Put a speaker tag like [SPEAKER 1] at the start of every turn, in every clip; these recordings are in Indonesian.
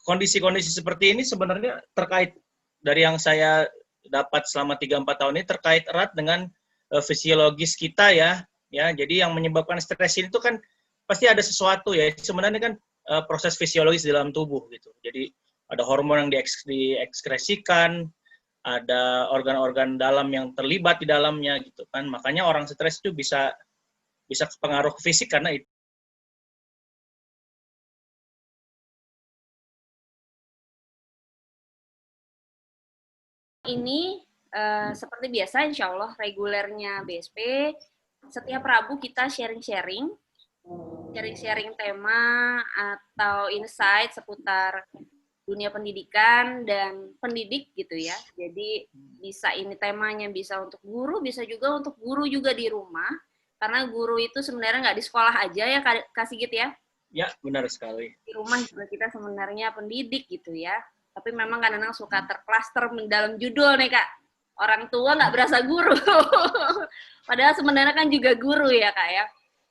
[SPEAKER 1] kondisi-kondisi seperti ini sebenarnya terkait dari yang saya dapat selama 3-4 tahun ini terkait erat dengan fisiologis kita ya. Ya, jadi yang menyebabkan stres itu kan pasti ada sesuatu ya. Sebenarnya kan proses fisiologis di dalam tubuh gitu. Jadi ada hormon yang diekskresikan, ada organ-organ dalam yang terlibat di dalamnya gitu kan. Makanya orang stres itu bisa pengaruh fisik karena itu.
[SPEAKER 2] Ini seperti biasa, insya Allah regulernya BSP, setiap Rabu kita sharing-sharing tema atau insight seputar dunia pendidikan dan pendidik gitu ya. Jadi bisa ini temanya bisa untuk guru, bisa juga untuk guru juga di rumah. Karena guru itu sebenarnya nggak di sekolah aja ya Kak Sigit ya.
[SPEAKER 1] Ya, benar sekali.
[SPEAKER 2] Di rumah juga kita sebenarnya pendidik gitu ya. Tapi memang kadang-kadang suka terklaster dalam judul nih Kak. Orang tua nggak berasa guru. Padahal sebenarnya kan juga guru ya Kak ya.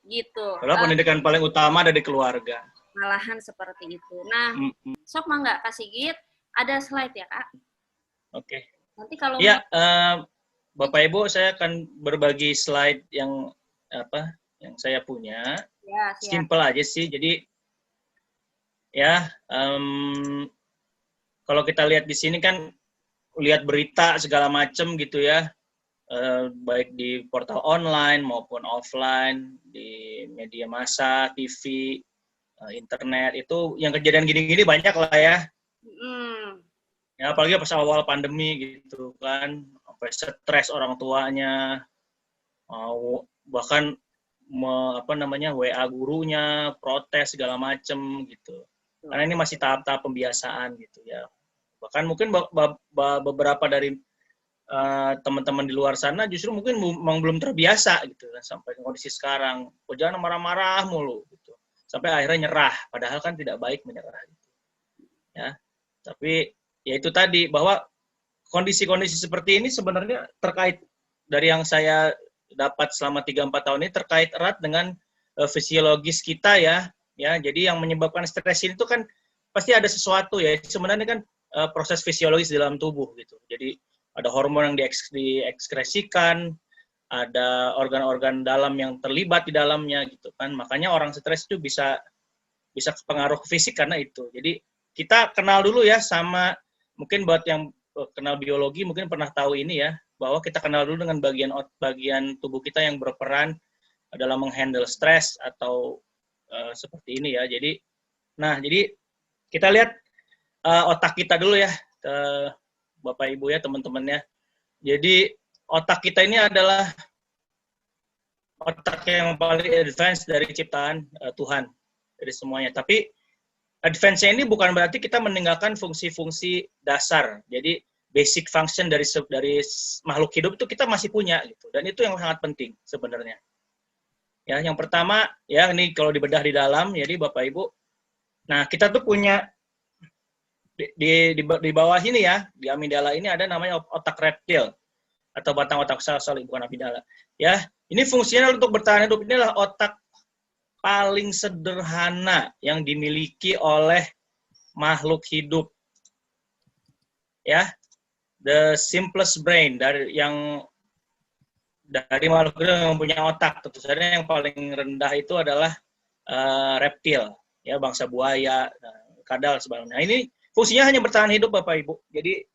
[SPEAKER 2] Gitu.
[SPEAKER 1] Padahal pendidikan paling utama ada di keluarga.
[SPEAKER 2] Malahan seperti itu. Nah, sok mangga Kak Sigit, ada slide ya Kak?
[SPEAKER 1] Oke.
[SPEAKER 2] Nanti kalau
[SPEAKER 1] ya, Bapak Ibu, saya akan berbagi slide yang saya punya.
[SPEAKER 2] Ya,
[SPEAKER 1] simple aja sih. Jadi ya, kalau kita lihat di sini kan lihat berita segala macam gitu ya, baik di portal online maupun offline, di media massa, TV, internet, itu yang kejadian gini-gini banyak lah ya. Ya, apalagi pas awal pandemi gitu kan, sampai stres orang tuanya, bahkan WA gurunya, protes segala macem gitu. Karena ini masih tahap-tahap pembiasaan gitu ya. Bahkan mungkin beberapa dari teman-teman di luar sana justru mungkin memang belum terbiasa gitu kan, sampai kondisi sekarang. Jangan marah-marah mulu gitu. Sampai akhirnya nyerah, padahal kan tidak baik menyerah gitu. Ya. Tapi ya itu tadi, bahwa kondisi-kondisi seperti ini sebenarnya terkait dari yang saya dapat selama 3-4 tahun ini terkait erat dengan fisiologis kita ya. Jadi yang menyebabkan stres itu kan pasti ada sesuatu ya. Sebenarnya kan proses fisiologis di dalam tubuh gitu. Jadi ada hormon yang diekskresikan, ada organ-organ dalam yang terlibat di dalamnya gitu kan. Makanya orang stres itu bisa pengaruh fisik karena itu. Jadi kita kenal dulu ya sama, mungkin buat yang kenal biologi mungkin pernah tahu ini ya, bahwa kita kenal dulu dengan bagian tubuh kita yang berperan dalam menghandle stres atau seperti ini ya. Jadi kita lihat otak kita dulu ya, Bapak Ibu ya, teman-temannya. Jadi otak kita ini adalah otak yang paling advance dari ciptaan Tuhan, dari semuanya. Tapi advance-nya ini bukan berarti kita meninggalkan fungsi-fungsi dasar. Jadi basic function dari makhluk hidup itu kita masih punya gitu. Dan itu yang sangat penting sebenarnya. Ya, yang pertama ya, ini kalau dibedah di dalam, jadi Bapak Ibu. Nah, kita tuh punya di bawah ini ya, di amigdala ini ada namanya otak reptil atau batang otak sel-sel, bukan amigdala. Ya, ini fungsinya untuk bertahan hidup. Ini adalah otak paling sederhana yang dimiliki oleh makhluk hidup. Ya, the simplest brain dari makhluk hidup yang punya otak. Tentu saja yang paling rendah itu adalah reptil, ya, bangsa buaya, kadal sebagainya. Nah, ini fungsinya hanya bertahan hidup Bapak Ibu. Jadi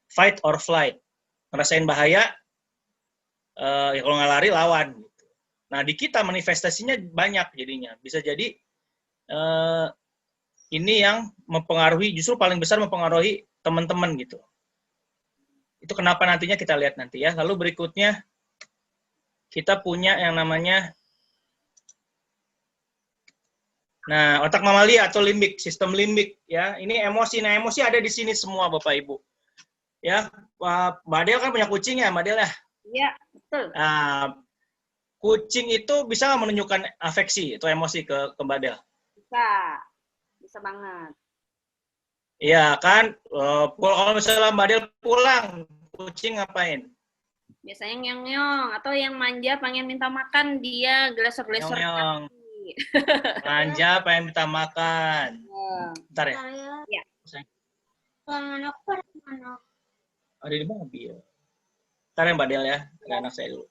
[SPEAKER 1] fight or flight. Ngerasain bahaya, ya kalau nggak lari lawan. Nah, di kita manifestasinya banyak jadinya. Bisa jadi ini yang mempengaruhi, justru paling besar mempengaruhi teman-teman gitu. Itu kenapa nantinya kita lihat nanti ya. Lalu berikutnya kita punya yang namanya otak mamalia atau limbik, sistem limbik ya. Ini emosi. Nah, emosi ada di sini semua Bapak Ibu. Ya, Mbak Del kan punya kucing ya, Mbak Del ya?
[SPEAKER 2] Iya, betul.
[SPEAKER 1] Kucing itu bisa menunjukkan afeksi atau emosi ke Mbak Del?
[SPEAKER 2] Bisa banget.
[SPEAKER 1] Iya kan, kalau misalnya Mbak Del pulang, kucing ngapain?
[SPEAKER 2] Biasanya ngeong-ngeong, atau yang manja pengen minta makan, dia glesor-glesor kaki.
[SPEAKER 1] Manja pengen minta makan. Bentar ya. sayang?
[SPEAKER 2] Anakku ada di mana?
[SPEAKER 1] Ada di mobil. Ntar ya Mbak Del ya, ada anak saya dulu.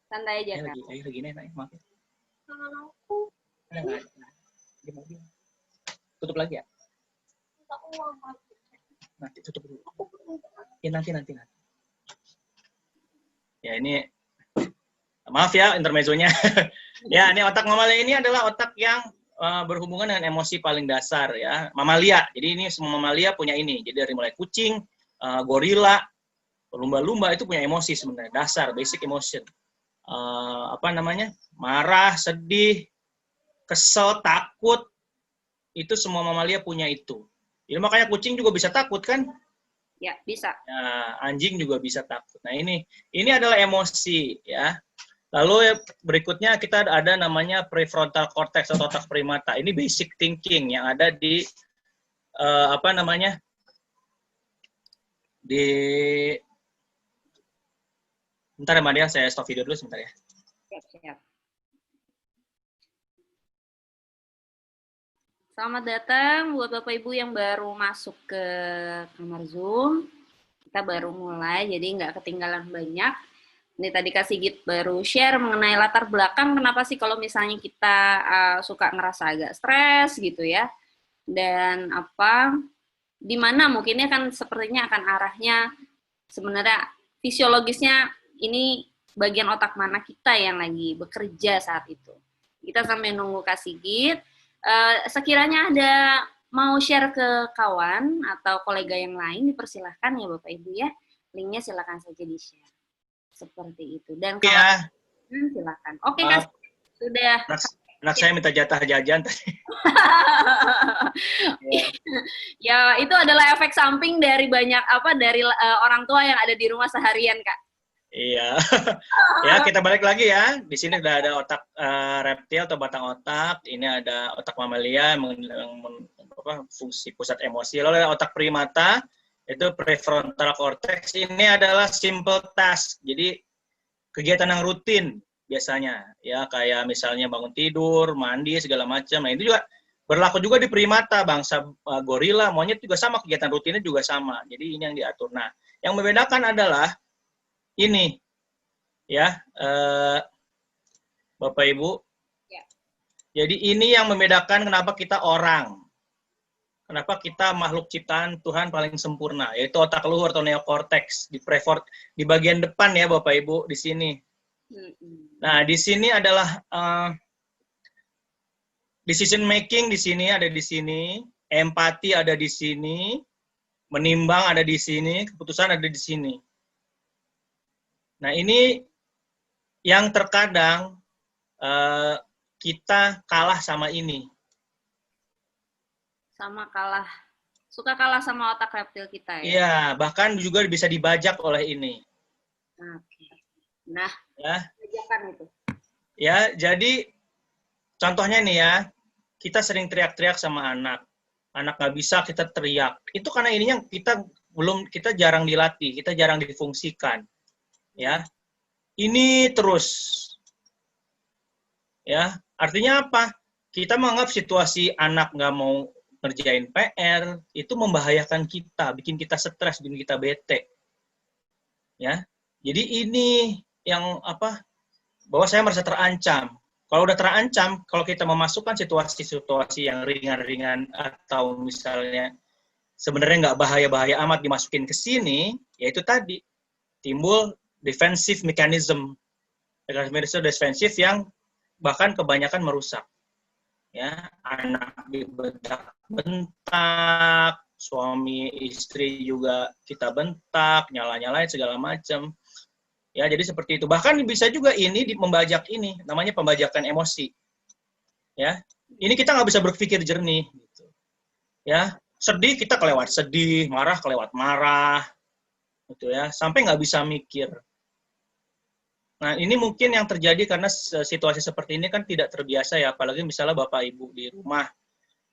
[SPEAKER 2] Santai aja, Kak.
[SPEAKER 1] Lagi naik, maaf ya.
[SPEAKER 2] Anakku.
[SPEAKER 1] Ada nggak ada? Di mobil. Tutup lagi ya? Nanti tutup dulu. Ya, nanti. Ya ini, maaf ya intermezzonya. Ya, ini otak mamalia ini adalah otak yang berhubungan dengan emosi paling dasar ya. Mamalia. Jadi ini semua mamalia punya ini. Jadi dari mulai kucing, gorila, lumba-lumba itu punya emosi sebenarnya, dasar, basic emotion. Marah, sedih, kesel, takut, itu semua mamalia punya itu. Jadi makanya kucing juga bisa takut kan?
[SPEAKER 2] Ya, bisa.
[SPEAKER 1] Nah, anjing juga bisa takut. Nah, ini adalah emosi ya. Lalu berikutnya kita ada namanya prefrontal cortex atau otak primata. Ini basic thinking yang ada di Bentar ya Mbak Dia, saya stop video dulu sebentar ya.
[SPEAKER 2] Siap. Selamat datang buat Bapak Ibu yang baru masuk ke kamar Zoom. Kita baru mulai, jadi nggak ketinggalan banyak. Ini tadi Kak Sigit baru share mengenai latar belakang kenapa sih kalau misalnya kita suka ngerasa agak stres gitu ya. Dan di mana mungkinnya kan sepertinya akan arahnya sebenarnya fisiologisnya ini bagian otak mana kita yang lagi bekerja saat itu. Kita sampai nunggu Kak Sigit. Sekiranya ada mau share ke kawan atau kolega yang lain, dipersilahkan ya Bapak Ibu ya. Linknya silakan saja di-share. Seperti itu. Dan kalau silakan. Oke, Kak. Sudah.
[SPEAKER 1] Anak saya minta jatah jajan tadi.
[SPEAKER 2] Ya, itu adalah efek samping dari dari orang tua yang ada di rumah seharian, Kak.
[SPEAKER 1] Iya. Ya, kita balik lagi ya. Di sini sudah ada otak reptil atau batang otak. Ini ada otak mamalia fungsi pusat emosi. Lalu ada otak primata, itu prefrontal cortex. Ini adalah simple task. Jadi kegiatan yang rutin biasanya ya, kayak misalnya bangun tidur, mandi segala macam. Nah, itu juga berlaku juga di primata, bangsa gorila, monyet juga sama, kegiatan rutinnya juga sama. Jadi ini yang diatur. Nah, yang membedakan adalah ini ya, Bapak Ibu.
[SPEAKER 2] Ya.
[SPEAKER 1] Jadi ini yang membedakan kenapa kita orang. Kenapa kita makhluk ciptaan Tuhan paling sempurna, yaitu otak luhur atau neokortex di bagian depan ya Bapak Ibu di sini. Nah, di sini adalah decision making di sini ada di sini, empati ada di sini, menimbang ada di sini, keputusan ada di sini. Nah, ini yang terkadang kita kalah sama ini.
[SPEAKER 2] Suka kalah sama otak reptil kita ya?
[SPEAKER 1] Iya, bahkan juga bisa dibajak oleh ini.
[SPEAKER 2] Oke. Nah,
[SPEAKER 1] ya.
[SPEAKER 2] bajakan itu.
[SPEAKER 1] Ya, jadi contohnya nih ya, kita sering teriak-teriak sama anak. Anak nggak bisa, kita teriak. Itu karena ininya kita jarang dilatih, kita jarang difungsikan. Ya. Ini terus. Ya, artinya apa? Kita menganggap situasi anak nggak mau ngerjain PR, itu membahayakan kita, bikin kita stres, bikin kita bete. Ya. Jadi ini yang bahwa saya merasa terancam. Kalau udah terancam, kalau kita memasukkan situasi-situasi yang ringan-ringan atau misalnya sebenarnya nggak bahaya-bahaya amat dimasukin ke sini, yaitu tadi timbul defensive mechanism. Mekanisme defensif yang bahkan kebanyakan merusak. Ya, anak dibentak, suami istri juga kita bentak, nyala-nyalain segala macam. Ya, jadi seperti itu. Bahkan bisa juga ini membajak ini, namanya pembajakan emosi. Ya, ini kita nggak bisa berpikir jernih. Gitu. Ya, sedih kita kelewat sedih, marah kelewat marah, gitu ya, sampai nggak bisa mikir. Nah, ini mungkin yang terjadi karena situasi seperti ini kan tidak terbiasa ya, apalagi misalnya Bapak Ibu di rumah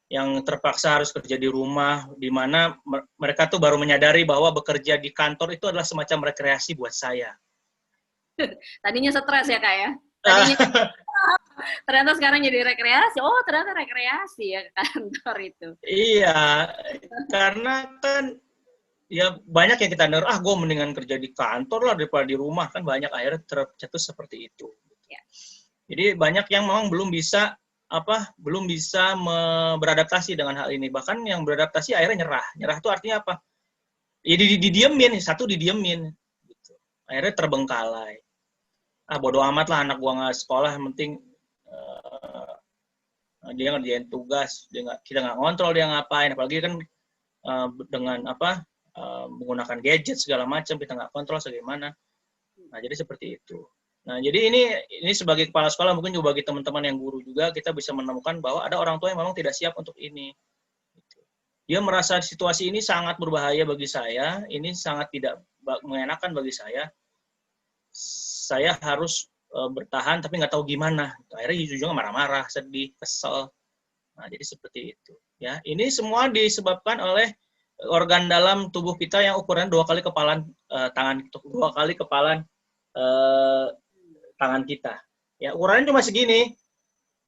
[SPEAKER 1] yang terpaksa harus kerja di rumah, di mana mereka tuh baru menyadari bahwa bekerja di kantor itu adalah semacam rekreasi buat saya.
[SPEAKER 2] Tadinya stres ya Kak ya? ternyata sekarang jadi rekreasi. Oh, ternyata rekreasi ya kantor itu.
[SPEAKER 1] Iya, karena kan ya banyak yang kita dengar, gue mendingan kerja di kantor lah daripada di rumah, kan banyak akhirnya tercetus seperti itu.
[SPEAKER 2] Ya.
[SPEAKER 1] Jadi banyak yang memang belum bisa beradaptasi dengan hal ini. Bahkan yang beradaptasi akhirnya nyerah. Nyerah itu artinya apa? Ya didiemin, satu didiemin. Gitu. Akhirnya terbengkalai. Bodo amat lah anak gua nggak sekolah, yang penting dia ngerjain tugas, kita nggak ngontrol dia ngapain. Apalagi kan dengan menggunakan gadget segala macam, kita nggak kontrol segimana. Nah, jadi seperti itu. Nah, jadi ini sebagai kepala sekolah, mungkin juga bagi teman-teman yang guru juga, kita bisa menemukan bahwa ada orang tua yang memang tidak siap untuk ini. Dia merasa situasi ini sangat berbahaya bagi saya, ini sangat tidak mengenakan bagi saya. Saya harus bertahan, tapi nggak tahu gimana. Akhirnya ujungnya marah-marah, sedih, kesel. Nah, jadi seperti itu. Ya, ini semua disebabkan oleh organ dalam tubuh kita yang ukuran 2 kali kepalan tangan, 2 kali kepalan tangan kita. Ya, ukurannya cuma segini,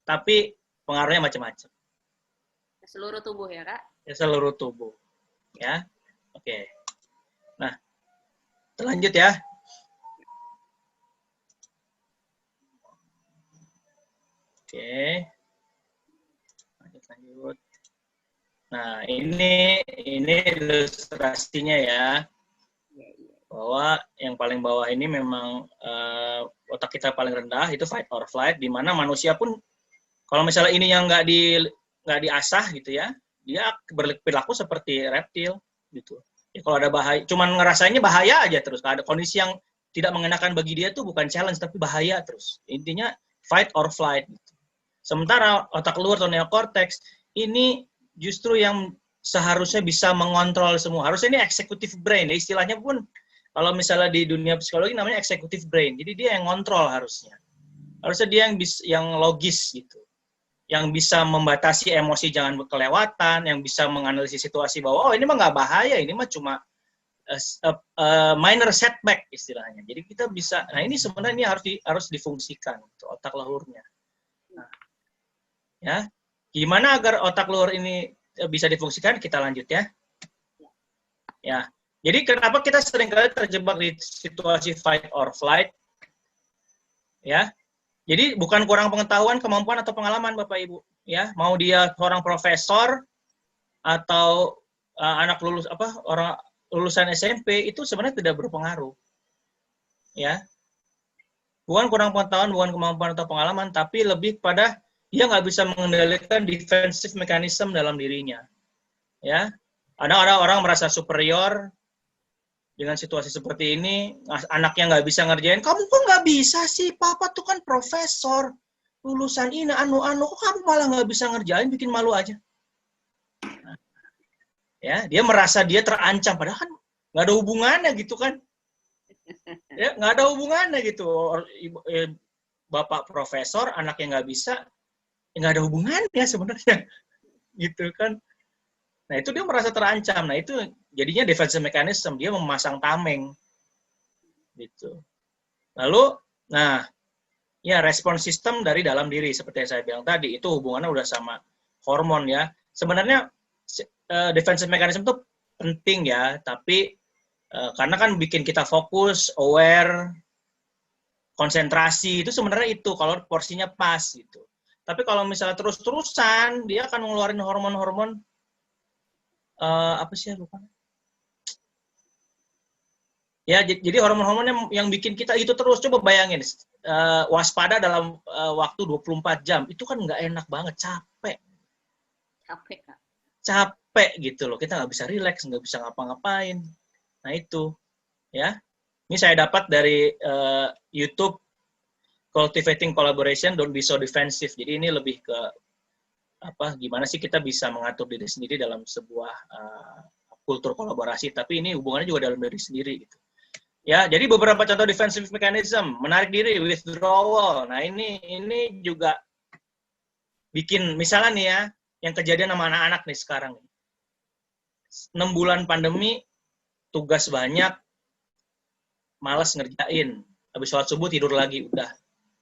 [SPEAKER 1] tapi pengaruhnya macam-macam.
[SPEAKER 2] Seluruh tubuh ya, Kak?
[SPEAKER 1] Ya, seluruh tubuh. Ya, oke. Nah, lanjut ya. Oke. Lanjut. Nah, ini ilustrasinya ya. Bahwa yang paling bawah ini memang otak kita paling rendah, itu fight or flight, di mana manusia pun kalau misalnya ini yang nggak diasah gitu ya, dia berperilaku seperti reptil gitu. Ya, kalau ada bahaya, cuman ngerasainnya bahaya aja terus. Kalau ada kondisi yang tidak mengenakan bagi dia tuh bukan challenge tapi bahaya terus. Intinya fight or flight gitu. Sementara otak luar atau neokortex ini justru yang seharusnya bisa mengontrol semua. Harusnya ini executive brain, ya, istilahnya pun kalau misalnya di dunia psikologi namanya executive brain. Jadi dia yang ngontrol harusnya. Harusnya dia yang logis gitu. Yang bisa membatasi emosi jangan kelewatan, yang bisa menganalisis situasi bahwa ini mah nggak bahaya, ini mah cuma minor setback istilahnya. Jadi kita bisa, nah ini sebenarnya harus difungsikan gitu, otak luhurnya. Nah, ya, gimana agar otak luhur ini bisa difungsikan? Kita lanjut ya. Ya. Jadi kenapa kita seringkali terjebak di situasi fight or flight? Ya. Jadi bukan kurang pengetahuan, kemampuan atau pengalaman Bapak Ibu, ya. Mau dia seorang profesor atau anak orang lulusan SMP itu sebenarnya tidak berpengaruh. Ya. Bukan kurang pengetahuan, bukan kemampuan atau pengalaman, tapi lebih pada dia nggak bisa mengendalikan defensive mechanism dalam dirinya. Ya. Ada orang merasa superior dengan situasi seperti ini, anaknya nggak bisa ngerjain, kamu kok nggak bisa sih, papa tuh kan profesor, lulusan ini, kok kamu malah nggak bisa ngerjain, bikin malu aja. Ya, dia merasa dia terancam, padahal kan nggak ada hubungannya gitu kan. Ya, nggak ada hubungannya gitu. Bapak profesor, anaknya nggak bisa, nggak ada hubungannya sebenarnya. Gitu kan. Nah, itu dia merasa terancam. Nah, itu jadinya defensive mechanism, dia memasang tameng. Gitu. Lalu, ya respon sistem dari dalam diri, seperti yang saya bilang tadi, itu hubungannya udah sama hormon ya. Sebenarnya defensive mechanism itu penting ya, tapi karena kan bikin kita fokus, aware, konsentrasi, itu sebenarnya itu, kalau porsinya pas gitu. Tapi kalau misalnya terus-terusan, dia akan ngeluarin hormon-hormon apa sih lupa? Ya, jadi hormon-hormon yang bikin kita itu terus. Coba bayangin, waspada dalam waktu 24 jam. Itu kan nggak enak banget, capek.
[SPEAKER 2] Capek, Kak.
[SPEAKER 1] Capek gitu loh. Kita nggak bisa relax, nggak bisa ngapa-ngapain. Nah itu, ya. Ini saya dapat dari YouTube, Cultivating Collaboration, Don't Be So Defensive. Jadi ini lebih ke gimana sih kita bisa mengatur diri sendiri dalam sebuah kultur kolaborasi, tapi ini hubungannya juga dalam diri sendiri gitu. Ya, jadi beberapa contoh defensive mechanism, menarik diri, withdrawal. Nah, ini juga bikin misalnya nih ya, yang kejadian sama anak-anak nih sekarang. 6 bulan pandemi, tugas banyak, malas ngerjain. Habis sholat subuh tidur lagi, udah.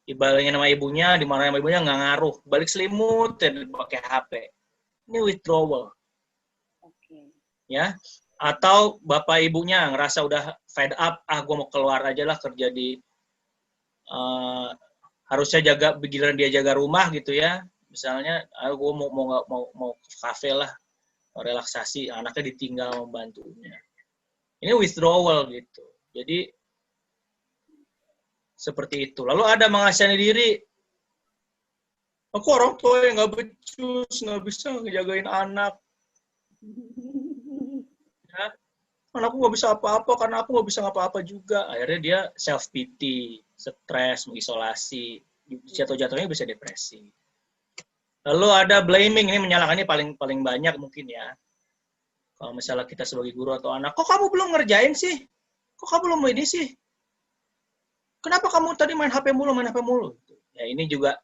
[SPEAKER 1] Dibalingin sama ibunya, dimarahin sama ibunya nggak ngaruh. Balik selimut dan pakai HP. Ini withdrawal.
[SPEAKER 2] Oke.
[SPEAKER 1] Ya. Atau bapak ibunya ngerasa udah fed up, gue mau keluar aja lah kerja di harusnya jaga giliran dia jaga rumah gitu ya. Misalnya, gue mau ke kafe lah, relaksasi, anaknya ditinggal membantunya. Ini withdrawal gitu. Jadi seperti itu. Lalu ada mengasihani diri. Aku orang tua yang nggak becus, nggak bisa ngejagain anak. Ya, anakku nggak bisa apa-apa karena aku nggak bisa apa-apa juga. Akhirnya dia self pity, stres, mengisolasi, jatuh-jatuhnya bisa depresi. Lalu ada blaming, ini menyalahkannya paling banyak mungkin ya. Kalau misalnya kita sebagai guru atau anak, kok kamu belum ngerjain sih? Kok kamu belum ini sih? Kenapa kamu tadi main HP mulu? Ya ini juga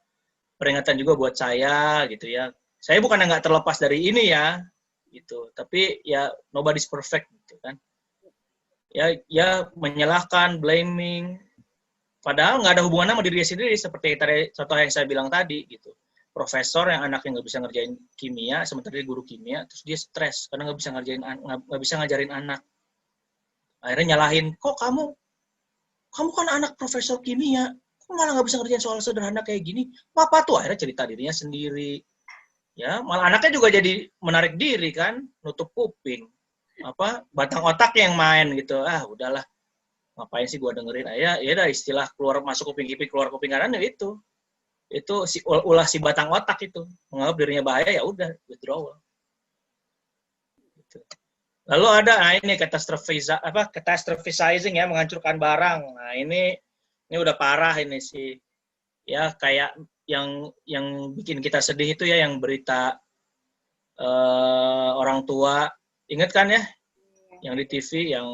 [SPEAKER 1] peringatan juga buat saya gitu ya. Saya bukan nggak terlepas dari ini ya, gitu. Tapi ya nobody's perfect gitu kan. Ya menyalahkan, blaming. Padahal nggak ada hubungan sama diri sendiri seperti tadi contoh yang saya bilang tadi gitu. Profesor yang anaknya nggak bisa ngerjain kimia, sementara dia guru kimia, terus dia stres karena nggak bisa ngajarin anak. Akhirnya nyalahin, kok kamu kan anak profesor kimia, kok malah nggak bisa ngerjain soal sederhana kayak gini? Papa tuh akhirnya cerita dirinya sendiri. Ya, malah anaknya juga jadi menarik diri kan, nutup kuping. Batang otak yang main gitu. Udahlah. Ngapain sih gua dengerin? Ya udah istilah keluar masuk kuping kiri, keluar kuping kanan ya itu. Itu ulah si batang otak itu. Menganggap dirinya bahaya ya udah withdrawal. Gitu. Lalu ada ini catastrophizing ya, menghancurkan barang. Nah, ini udah parah ini sih. Ya kayak yang bikin kita sedih itu ya yang berita orang tua, ingat kan ya? Yang di TV yang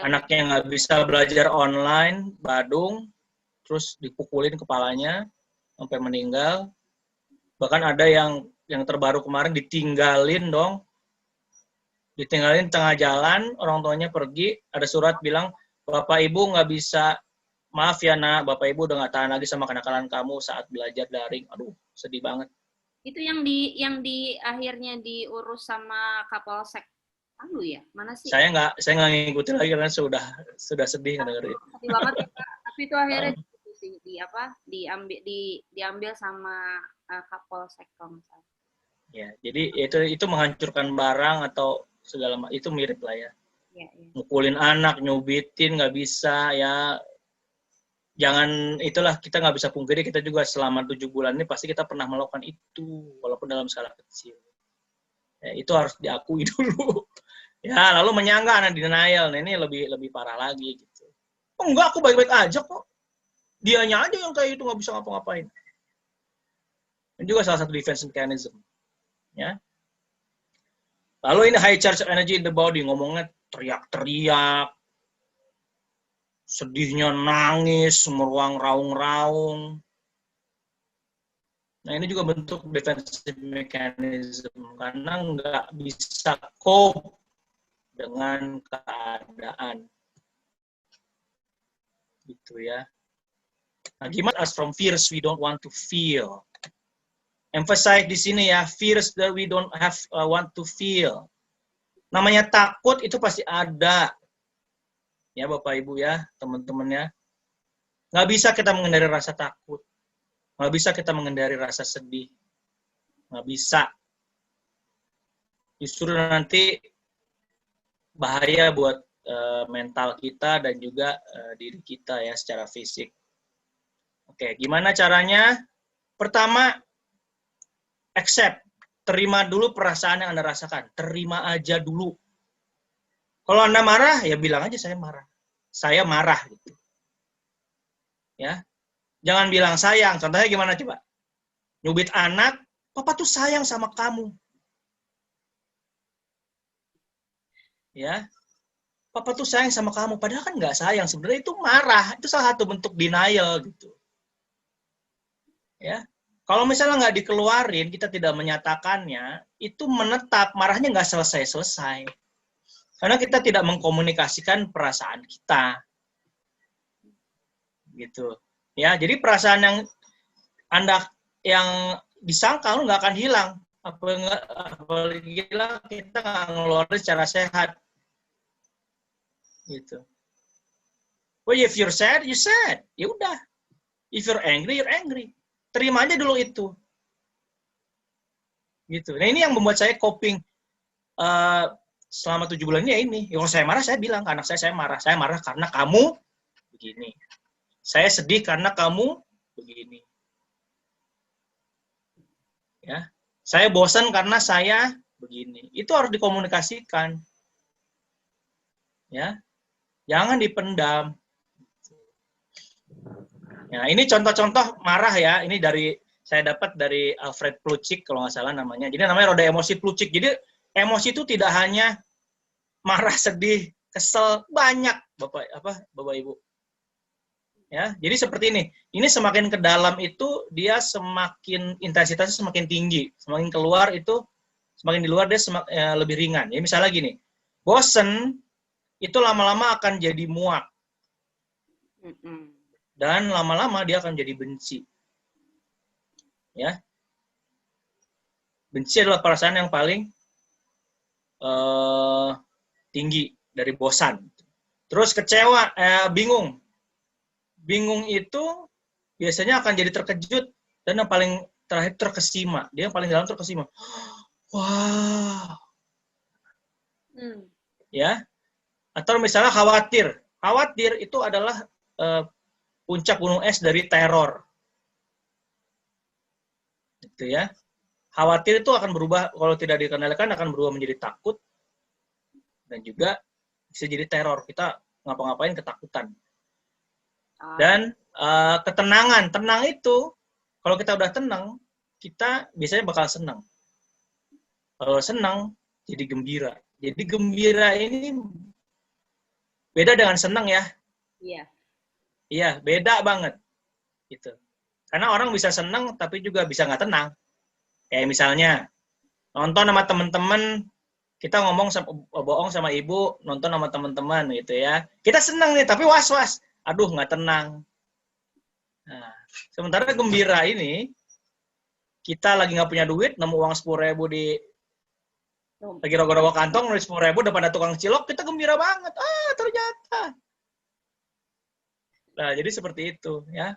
[SPEAKER 1] anaknya nggak bisa belajar online, Badung, terus dipukulin kepalanya sampai meninggal. Bahkan ada yang terbaru kemarin ditinggalin tengah jalan, orang tuanya pergi, ada surat bilang, Bapak Ibu nggak bisa, maaf ya nak, Bapak Ibu udah nggak tahan lagi sama kenakalan kamu saat belajar daring. Aduh, sedih banget.
[SPEAKER 2] Itu yang di akhirnya diurus sama Kapolsek Palu ya? Mana sih?
[SPEAKER 1] Saya nggak ngikutin lagi karena sudah sedih dengerin.
[SPEAKER 2] Sedih banget ya, Kak. Tapi itu akhirnya diambil sama Kapolsek kalau nggak salah.
[SPEAKER 1] Ya, jadi itu menghancurkan barang atau segala macam itu mirip lah ya.
[SPEAKER 2] Ya.
[SPEAKER 1] Mukulin anak, nyubitin nggak bisa ya. Jangan itulah kita nggak bisa pungkiri kita juga selama 7 bulan ini pasti kita pernah melakukan itu walaupun dalam skala kecil. Ya, itu harus diakui dulu. Ya, lalu menyanggah anak denial. Nah, ini lebih parah lagi gitu. Oh, enggak, aku baik-baik aja kok. Dianya aja yang kayak itu nggak bisa ngapa-ngapain. Ini juga salah satu defense mechanism. Ya. Lalu ini high charge energy in the body, ngomongnya teriak-teriak, sedihnya nangis, meruang raung-raung. Nah ini juga bentuk defensive mechanism, karena nggak bisa cope dengan keadaan. Gitu ya. Nah, gimana as from fears we don't want to feel. Emphasize di sini ya, fears that we don't want to feel. Namanya takut itu pasti ada. Ya Bapak Ibu ya, teman-teman ya. Nggak bisa kita menghindari rasa takut. Nggak bisa kita menghindari rasa sedih. Nggak bisa. Justru nanti bahaya buat mental kita dan juga diri kita ya secara fisik. Oke, gimana caranya? Pertama, accept. Terima dulu perasaan yang Anda rasakan. Terima aja dulu. Kalau Anda marah, ya bilang aja saya marah. Saya marah gitu. Ya. Jangan bilang sayang. Contohnya gimana coba? Nyubit anak, papa tuh sayang sama kamu. Ya. Papa tuh sayang sama kamu, padahal kan nggak sayang. Sebenarnya itu marah. Itu salah satu bentuk denial gitu. Ya. Kalau misalnya nggak dikeluarin, kita tidak menyatakannya, itu menetap, marahnya nggak selesai-selesai. Karena kita tidak mengkomunikasikan perasaan kita. Gitu. Ya, jadi perasaan yang Anda yang disangka lu nggak akan hilang. Apalagi kita nggak ngeluarin secara sehat. Gitu. Well, if you're sad, you sad. Ya udah. If you're angry, you're angry. Terima aja dulu itu. Gitu. Nah ini yang membuat saya coping selama 7 bulan ini ya ini. Kalau saya marah, saya bilang ke anak saya marah. Saya marah karena kamu begini. Saya sedih karena kamu begini. Ya. Saya bosan karena saya begini. Itu harus dikomunikasikan. Ya. Jangan dipendam. Nah, ini contoh-contoh marah ya. Ini saya dapat dari Alfred Plutchik kalau nggak salah namanya. Jadi namanya roda emosi Plutchik. Jadi emosi itu tidak hanya marah, sedih, kesel, banyak Bapak Ibu. Ya, jadi seperti ini. Ini semakin ke dalam itu dia semakin intensitasnya semakin tinggi. Semakin keluar itu semakin di luar dia lebih ringan. Ya misalnya gini. Bosen itu lama-lama akan jadi muak. Dan lama-lama dia akan jadi benci. Ya. Benci adalah perasaan yang paling tinggi dari bosan. Terus kecewa, bingung. Bingung itu biasanya akan jadi terkejut dan yang paling terakhir terkesima. Dia yang paling dalam terkesima. Wow. Ya. Atau misalnya khawatir. Khawatir itu adalah puncak gunung es dari teror. Gitu ya. Khawatir itu akan berubah, kalau tidak dikendalikan akan berubah menjadi takut dan juga bisa jadi teror. Kita ngapa-ngapain ketakutan. Dan ketenangan. Tenang itu, kalau kita udah tenang, kita biasanya bakal senang. Kalau senang, jadi gembira. Jadi gembira ini beda dengan senang ya.
[SPEAKER 2] Iya.
[SPEAKER 1] Iya, beda banget. Gitu. Karena orang bisa senang, tapi juga bisa nggak tenang. Kayak misalnya, nonton sama teman-teman, kita bohong sama ibu, nonton sama teman-teman gitu ya. Kita senang nih, tapi was-was. Aduh, nggak tenang. Nah, sementara gembira ini, kita lagi nggak punya duit, nemu uang 10.000 lagi rogoh-rogoh kantong, nulis 10.000 depan ada tukang cilok, kita gembira banget. Ternyata. Nah, jadi seperti itu ya.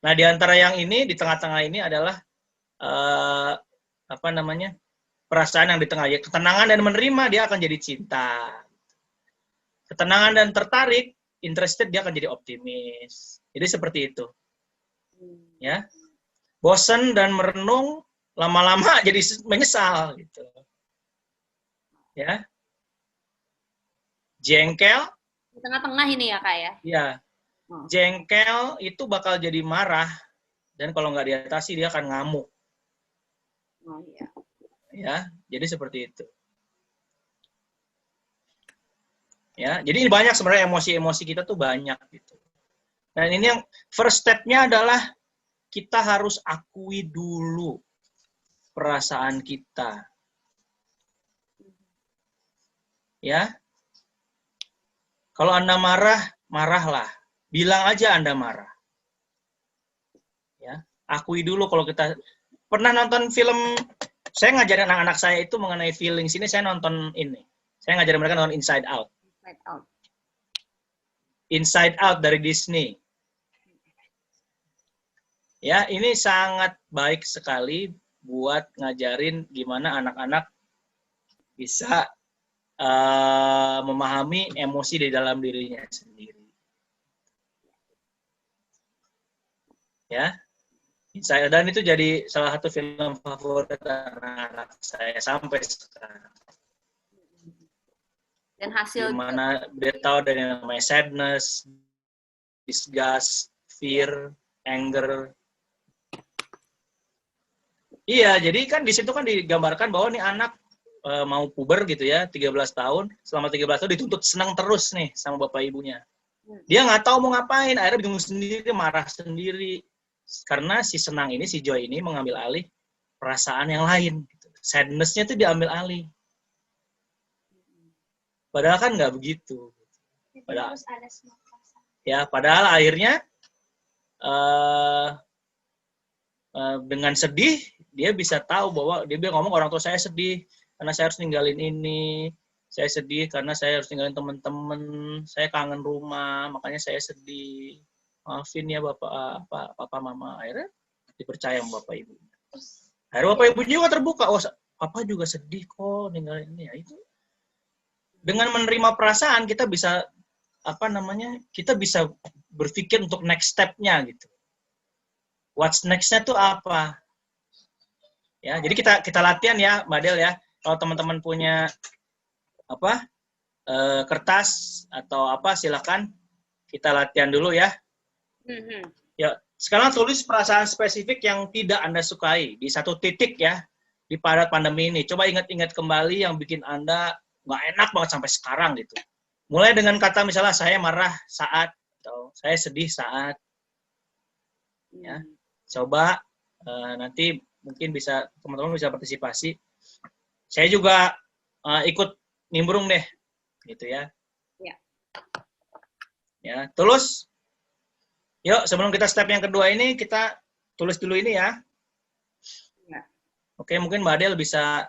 [SPEAKER 1] Nah, di antara yang ini, di tengah-tengah ini adalah perasaan yang di tengah. Ya, ketenangan dan menerima, dia akan jadi cinta. Ketenangan dan tertarik, interested, dia akan jadi optimis. Jadi seperti itu. Ya. Bosan dan merenung, lama-lama jadi menyesal gitu. Ya. Jengkel.
[SPEAKER 2] Di tengah-tengah ini ya, Kak ya?
[SPEAKER 1] Ya. Jengkel itu bakal jadi marah, dan kalau nggak diatasi, dia akan ngamuk.
[SPEAKER 2] Oh iya.
[SPEAKER 1] Ya, jadi seperti itu. Ya, jadi banyak sebenarnya emosi-emosi kita tuh banyak gitu. Dan ini yang first step-nya adalah kita harus akui dulu perasaan kita. Ya. Kalau Anda marah, marahlah. Bilang aja Anda marah. Ya, akui dulu kalau kita pernah nonton film, saya ngajarin anak-anak saya itu mengenai feelings ini, saya nonton ini. Saya ngajarin mereka nonton Inside Out. Inside Out dari Disney. Ya, ini sangat baik sekali buat ngajarin gimana anak-anak bisa memahami emosi di dalam dirinya sendiri. Ya, dan itu jadi salah satu film favorit anak-anak saya sampai sekarang.
[SPEAKER 2] Dan hasil
[SPEAKER 1] gimana dia tahu dari namanya sadness, disgust, fear, anger. Iya, jadi kan di situ kan digambarkan bahwa nih anak mau puber gitu ya, 13 tahun, selama 13 tahun dituntut senang terus nih sama bapak ibunya. Dia nggak tahu mau ngapain, akhirnya bingung sendiri, marah sendiri. Karena si senang ini, si joy ini mengambil alih perasaan yang lain. Sadness-nya itu diambil alih. Padahal kan nggak begitu. Padahal akhirnya uh, dengan sedih dia bisa tahu bahwa dia ngomong orang tua saya sedih karena saya harus ninggalin ini, saya sedih karena saya harus ninggalin teman-teman, saya kangen rumah, makanya saya sedih. Maafin ya papa mama. Akhirnya dipercaya sama bapak ibu. Akhirnya bapak ibu juga terbuka, oh papa juga sedih kok ninggalin ini ya. Itu dengan menerima perasaan kita bisa kita bisa berpikir untuk next step-nya gitu. What's next-nya tuh apa? Ya, jadi kita latihan ya, Mbak Del ya. Kalau teman-teman punya kertas atau silakan kita latihan dulu ya. Ya, sekarang tulis perasaan spesifik yang tidak Anda sukai di satu titik ya di pada pandemi ini. Coba ingat-ingat kembali yang bikin Anda nggak enak banget sampai sekarang gitu. Mulai dengan kata misalnya saya marah saat atau saya sedih saat. Ya, coba nanti mungkin bisa teman-teman bisa partisipasi. Saya juga ikut nimbrung deh, gitu ya.
[SPEAKER 2] Ya.
[SPEAKER 1] Ya, terus, yuk sebelum kita step yang kedua ini kita tulis dulu ini ya. Ya. Oke, mungkin Mbak Adel bisa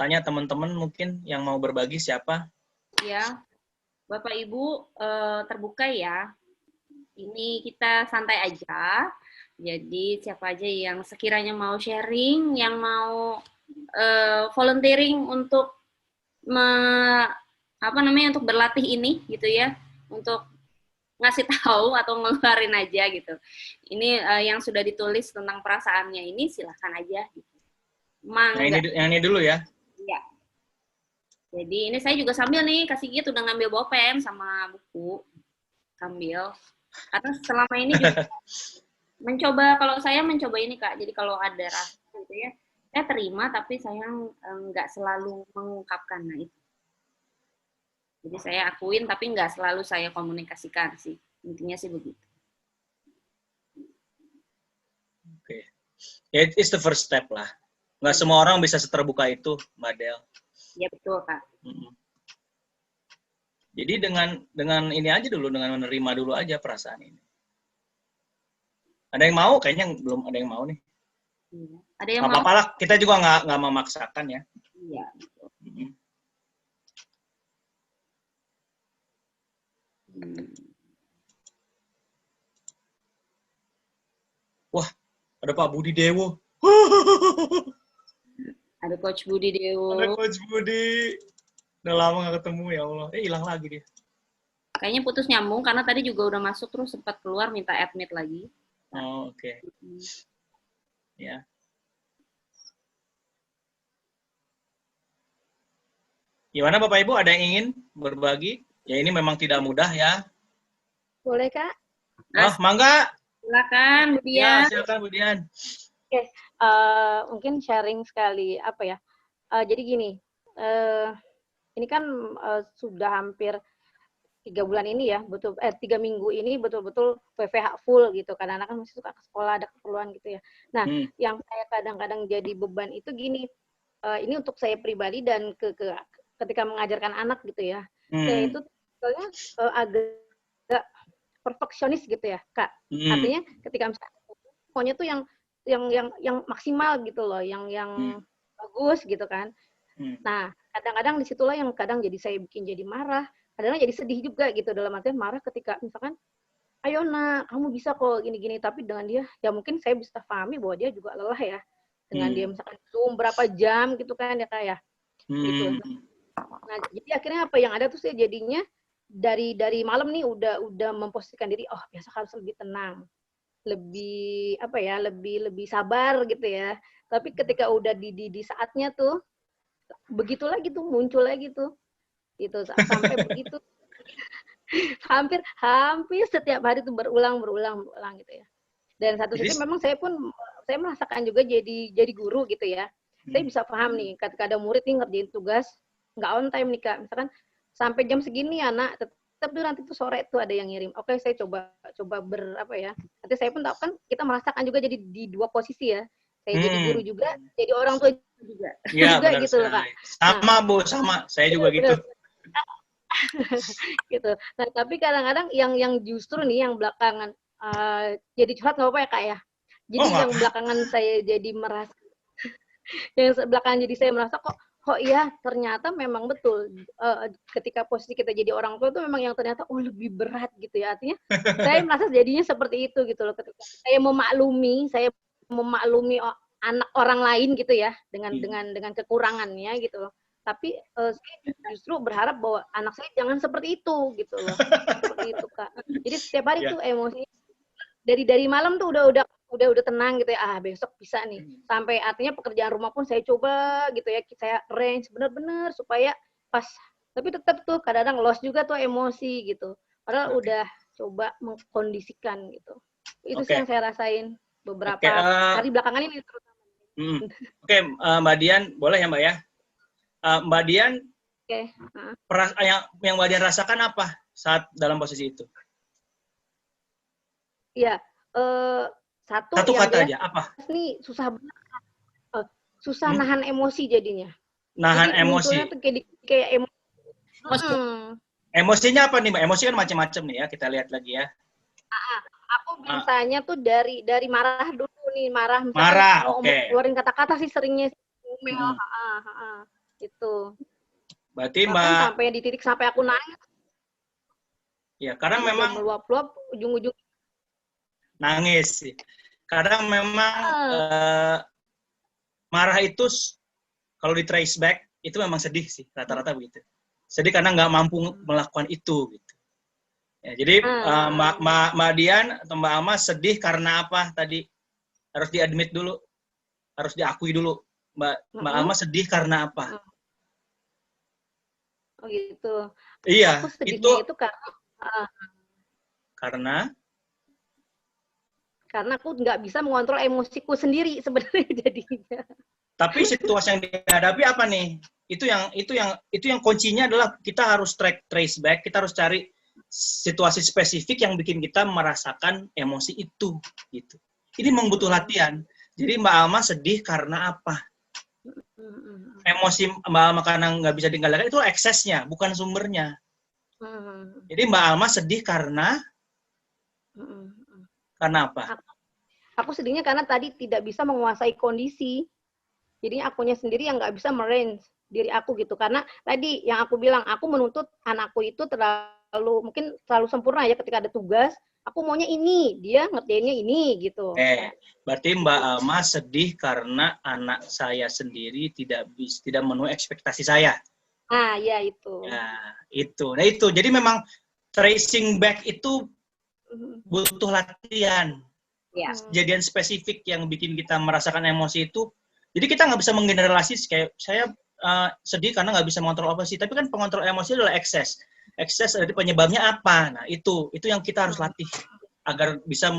[SPEAKER 1] tanya teman-teman mungkin yang mau berbagi siapa?
[SPEAKER 2] Ya, Bapak Ibu terbuka ya. Ini kita santai aja. Jadi siapa aja yang sekiranya mau sharing, yang mau volunteering untuk untuk berlatih ini gitu ya, untuk ngasih tahu atau ngeluarin aja gitu. Ini yang sudah ditulis tentang perasaannya ini silahkan aja. Gitu.
[SPEAKER 1] Yang ini dulu ya.
[SPEAKER 2] Iya. Jadi ini saya juga sambil nih kasih gitu udah ngambil bolpen sama buku sambil. Karena selama ini juga kalau saya mencoba ini Kak, jadi kalau ada rasa gitu ya, saya terima tapi saya nggak selalu mengungkapkan itu. Jadi saya akuin tapi nggak selalu saya komunikasikan sih, intinya sih begitu.
[SPEAKER 1] Oke, ya it's the first step lah. Nggak semua orang bisa seterbuka itu, Mbak Del.
[SPEAKER 2] Iya betul Kak.
[SPEAKER 1] Jadi dengan ini aja dulu, dengan menerima dulu aja perasaan ini. Ada yang mau? Kayaknya belum ada yang mau nih.
[SPEAKER 2] Iya. Ada yang
[SPEAKER 1] mau? Apa-apa lah, kita juga nggak memaksakan ya.
[SPEAKER 2] Iya. Betul.
[SPEAKER 1] Wah, ada Pak Budi Dewo.
[SPEAKER 2] Ada Coach Budi Dewo.
[SPEAKER 1] Ada Coach Budi. Udah lama nggak ketemu ya Allah. Hilang lagi dia.
[SPEAKER 2] Kayaknya putus nyambung karena tadi juga udah masuk terus sempat keluar minta admit lagi.
[SPEAKER 1] Oh, oke. Ya. Gimana Bapak Ibu, ada yang ingin berbagi? Ya ini memang tidak mudah ya.
[SPEAKER 3] Boleh Kak?
[SPEAKER 1] Oh, mangga.
[SPEAKER 2] Silakan Budian.
[SPEAKER 1] Ya, silakan Budian.
[SPEAKER 3] Oke, mungkin sharing sekali apa ya. Jadi gini, ini kan sudah hampir 3 bulan ini ya, 3 minggu ini betul-betul WFH full gitu. Kadang-kadang kan masih suka ke sekolah, ada keperluan gitu ya. Nah, yang saya kadang-kadang jadi beban itu gini, ini untuk saya pribadi dan ketika mengajarkan anak gitu ya. Saya itu sebetulnya agak perfeksionis gitu ya, Kak. Artinya ketika misalnya pokoknya tuh yang maksimal gitu loh, yang bagus gitu kan. Nah, kadang-kadang disitulah yang kadang jadi saya bikin jadi marah, kadang-kadang jadi sedih juga gitu, dalam artian marah ketika misalkan, ayo nak, kamu bisa kok gini-gini, tapi dengan dia, ya mungkin saya bisa pahami bahwa dia juga lelah ya, dengan dia misalkan Zoom berapa jam gitu kan ya Kak ya, gitu. Nah, jadi akhirnya apa yang ada tuh saya jadinya dari malam nih udah memposisikan diri, oh biasa harus lebih tenang, lebih apa ya, lebih sabar gitu ya. Tapi ketika udah di saatnya tuh begitu lagi tuh muncul lagi tuh gitu sampai begitu hampir setiap hari tuh berulang gitu ya. Dan satu sisi memang saya merasakan juga jadi guru gitu ya. Saya bisa paham nih ketika ada murid nih ngerjain tugas nggak on time nih Kak, misalkan sampai jam segini anak tetap tuh nanti tuh sore tuh ada yang ngirim. Oke, saya coba nanti saya pun tahu kan kita merasakan juga jadi di dua posisi ya. Saya jadi guru juga, jadi orang tua juga.
[SPEAKER 1] Iya, benar
[SPEAKER 2] gitu
[SPEAKER 1] loh Kak. Sama Bu, sama. Saya juga gitu.
[SPEAKER 3] Gitu. Nah, tapi kadang-kadang yang justru nih yang belakangan jadi curhat nggak apa-apa ya Kak ya? Jadi
[SPEAKER 1] nggak.
[SPEAKER 3] yang belakangan saya jadi merasa, yang belakangan jadi saya merasa kok iya ternyata memang betul ketika posisi kita jadi orang tua itu memang yang ternyata lebih berat gitu ya. Artinya saya merasa jadinya seperti itu gitu loh, ketika saya memaklumi anak orang lain gitu ya dengan kekurangannya gitu loh. Tapi saya justru berharap bahwa anak saya jangan seperti itu gitu loh. Seperti itu Kak. Jadi setiap hari tuh emosi dari malam tuh udah tenang gitu ya, besok bisa nih, sampai artinya pekerjaan rumah pun saya coba gitu ya, saya range bener-bener supaya pas, tapi tetap tuh kadang-kadang loss juga tuh emosi gitu, padahal udah coba mengkondisikan gitu. Itu sih yang saya rasain beberapa hari belakangan ini terutama.
[SPEAKER 1] Oke, Mbak Dian, boleh ya Mbak ya? Mbak Dian, yang Mbak Dian rasakan apa saat dalam posisi itu?
[SPEAKER 3] Iya, satu
[SPEAKER 1] kata aja, apa?
[SPEAKER 3] Ini susah banget, susah nahan emosi jadinya.
[SPEAKER 1] Nahan
[SPEAKER 3] jadi
[SPEAKER 1] emosi.
[SPEAKER 3] Munculnya tuh kayak emosi.
[SPEAKER 1] Emosinya apa nih Mbak? Emosi kan macam-macam nih ya, kita lihat lagi ya.
[SPEAKER 3] Aku biasanya tuh dari marah dulu nih, marah misalkan
[SPEAKER 1] marah,
[SPEAKER 3] mau keluarin kata-kata sih seringnya ngomel, itu.
[SPEAKER 1] Berarti
[SPEAKER 3] bahkan
[SPEAKER 1] Mbak
[SPEAKER 3] sampai di titik sampai aku nangis.
[SPEAKER 1] Ya, karena memang
[SPEAKER 3] meluap-luap ujung-ujung
[SPEAKER 1] nangis sih. Kadang memang marah itu kalau di trace back itu memang sedih sih, rata-rata begitu. Sedih karena nggak mampu melakukan itu gitu. Ya, jadi Mbak Dian atau Mbak Alma sedih karena apa tadi? Harus diadmit dulu, harus diakui dulu. Mbak Alma sedih karena apa?
[SPEAKER 3] Oh gitu.
[SPEAKER 1] Iya,
[SPEAKER 3] aku sedihnya itu karena aku nggak bisa mengontrol emosiku sendiri sebenarnya jadinya.
[SPEAKER 1] Tapi situasi yang dihadapi apa nih? Itu yang kuncinya adalah kita harus trace back, kita harus cari situasi spesifik yang bikin kita merasakan emosi itu gitu. Ini membutuh latihan. Jadi Mbak Alma sedih karena apa? Emosi Mbak Alma karena nggak bisa ditinggalkan itu eksesnya, bukan sumbernya. Jadi Mbak Alma sedih karena apa?
[SPEAKER 3] Aku sedihnya karena tadi tidak bisa menguasai kondisi. Jadi akunya sendiri yang nggak bisa merange diri aku gitu. Karena tadi yang aku bilang, aku menuntut anakku itu mungkin terlalu sempurna ya ketika ada tugas. Aku maunya ini, dia ngerjainnya ini gitu.
[SPEAKER 1] Berarti Mbak Alma sedih karena anak saya sendiri tidak memenuhi ekspektasi saya.
[SPEAKER 3] Ya itu.
[SPEAKER 1] Nah itu. Jadi memang tracing back itu butuh latihan. Kejadian spesifik yang bikin kita merasakan emosi itu. Jadi kita nggak bisa menggeneralisasi kayak saya sedih karena nggak bisa mengontrol emosi. Tapi kan pengontrol emosi adalah ekses. Ekses dari penyebabnya apa? Nah itu yang kita harus latih agar bisa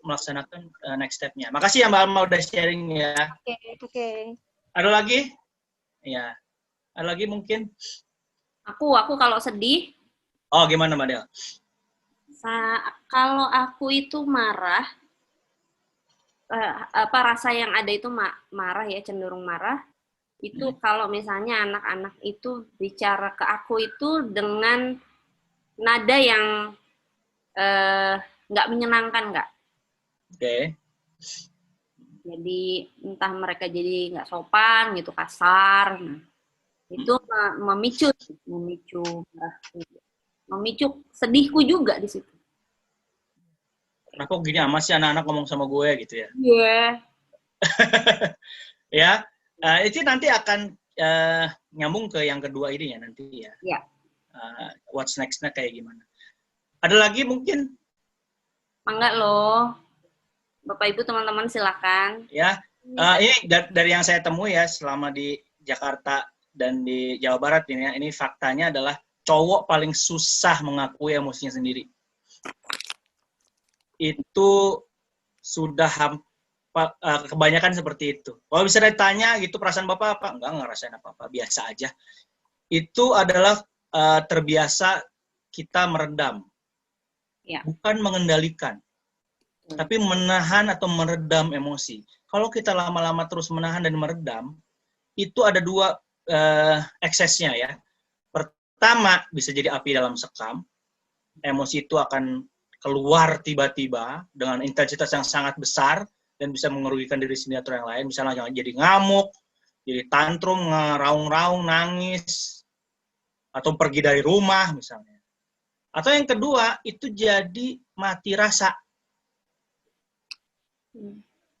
[SPEAKER 1] melaksanakan next step-nya. Makasih ya Mbak Alma udah sharing ya.
[SPEAKER 3] Oke.
[SPEAKER 1] Ada lagi? Ya. Ada lagi mungkin?
[SPEAKER 2] Aku kalau sedih.
[SPEAKER 1] Oh gimana Mbak Del?
[SPEAKER 2] Kalau aku itu marah, rasa yang ada itu marah ya, cenderung marah. Itu kalau misalnya anak-anak itu bicara ke aku itu dengan nada yang nggak menyenangkan, nggak. Jadi entah mereka jadi nggak sopan gitu, kasar. Nah, itu memicu sedihku juga di situ.
[SPEAKER 1] Kenapa gini amat sih anak-anak ngomong sama gue gitu ya?
[SPEAKER 2] Iya.
[SPEAKER 1] Ya, itu nanti akan nyambung ke yang kedua ini ya nanti ya.
[SPEAKER 2] Iya.
[SPEAKER 1] What's next-nya kayak gimana? Ada lagi mungkin?
[SPEAKER 2] Mangga loh. Bapak Ibu teman-teman silakan.
[SPEAKER 1] Ya, ini dari yang saya temui ya selama di Jakarta dan di Jawa Barat ini ya, ini faktanya adalah cowok paling susah mengakui emosinya sendiri. Itu sudah kebanyakan seperti itu. Kalau bisa ditanya gitu perasaan Bapak apa? Enggak ngerasain apa-apa, biasa aja. Itu adalah terbiasa kita meredam.
[SPEAKER 2] Ya.
[SPEAKER 1] Bukan mengendalikan. Tapi menahan atau meredam emosi. Kalau kita lama-lama terus menahan dan meredam, itu ada dua eksesnya ya. Pertama, bisa jadi api dalam sekam. Emosi itu akan keluar tiba-tiba dengan intensitas yang sangat besar dan bisa merugikan diri sendiri atau yang lain, misalnya jadi ngamuk, jadi tantrum, ngeraung-raung, nangis, atau pergi dari rumah misalnya. Atau yang kedua, itu jadi mati rasa.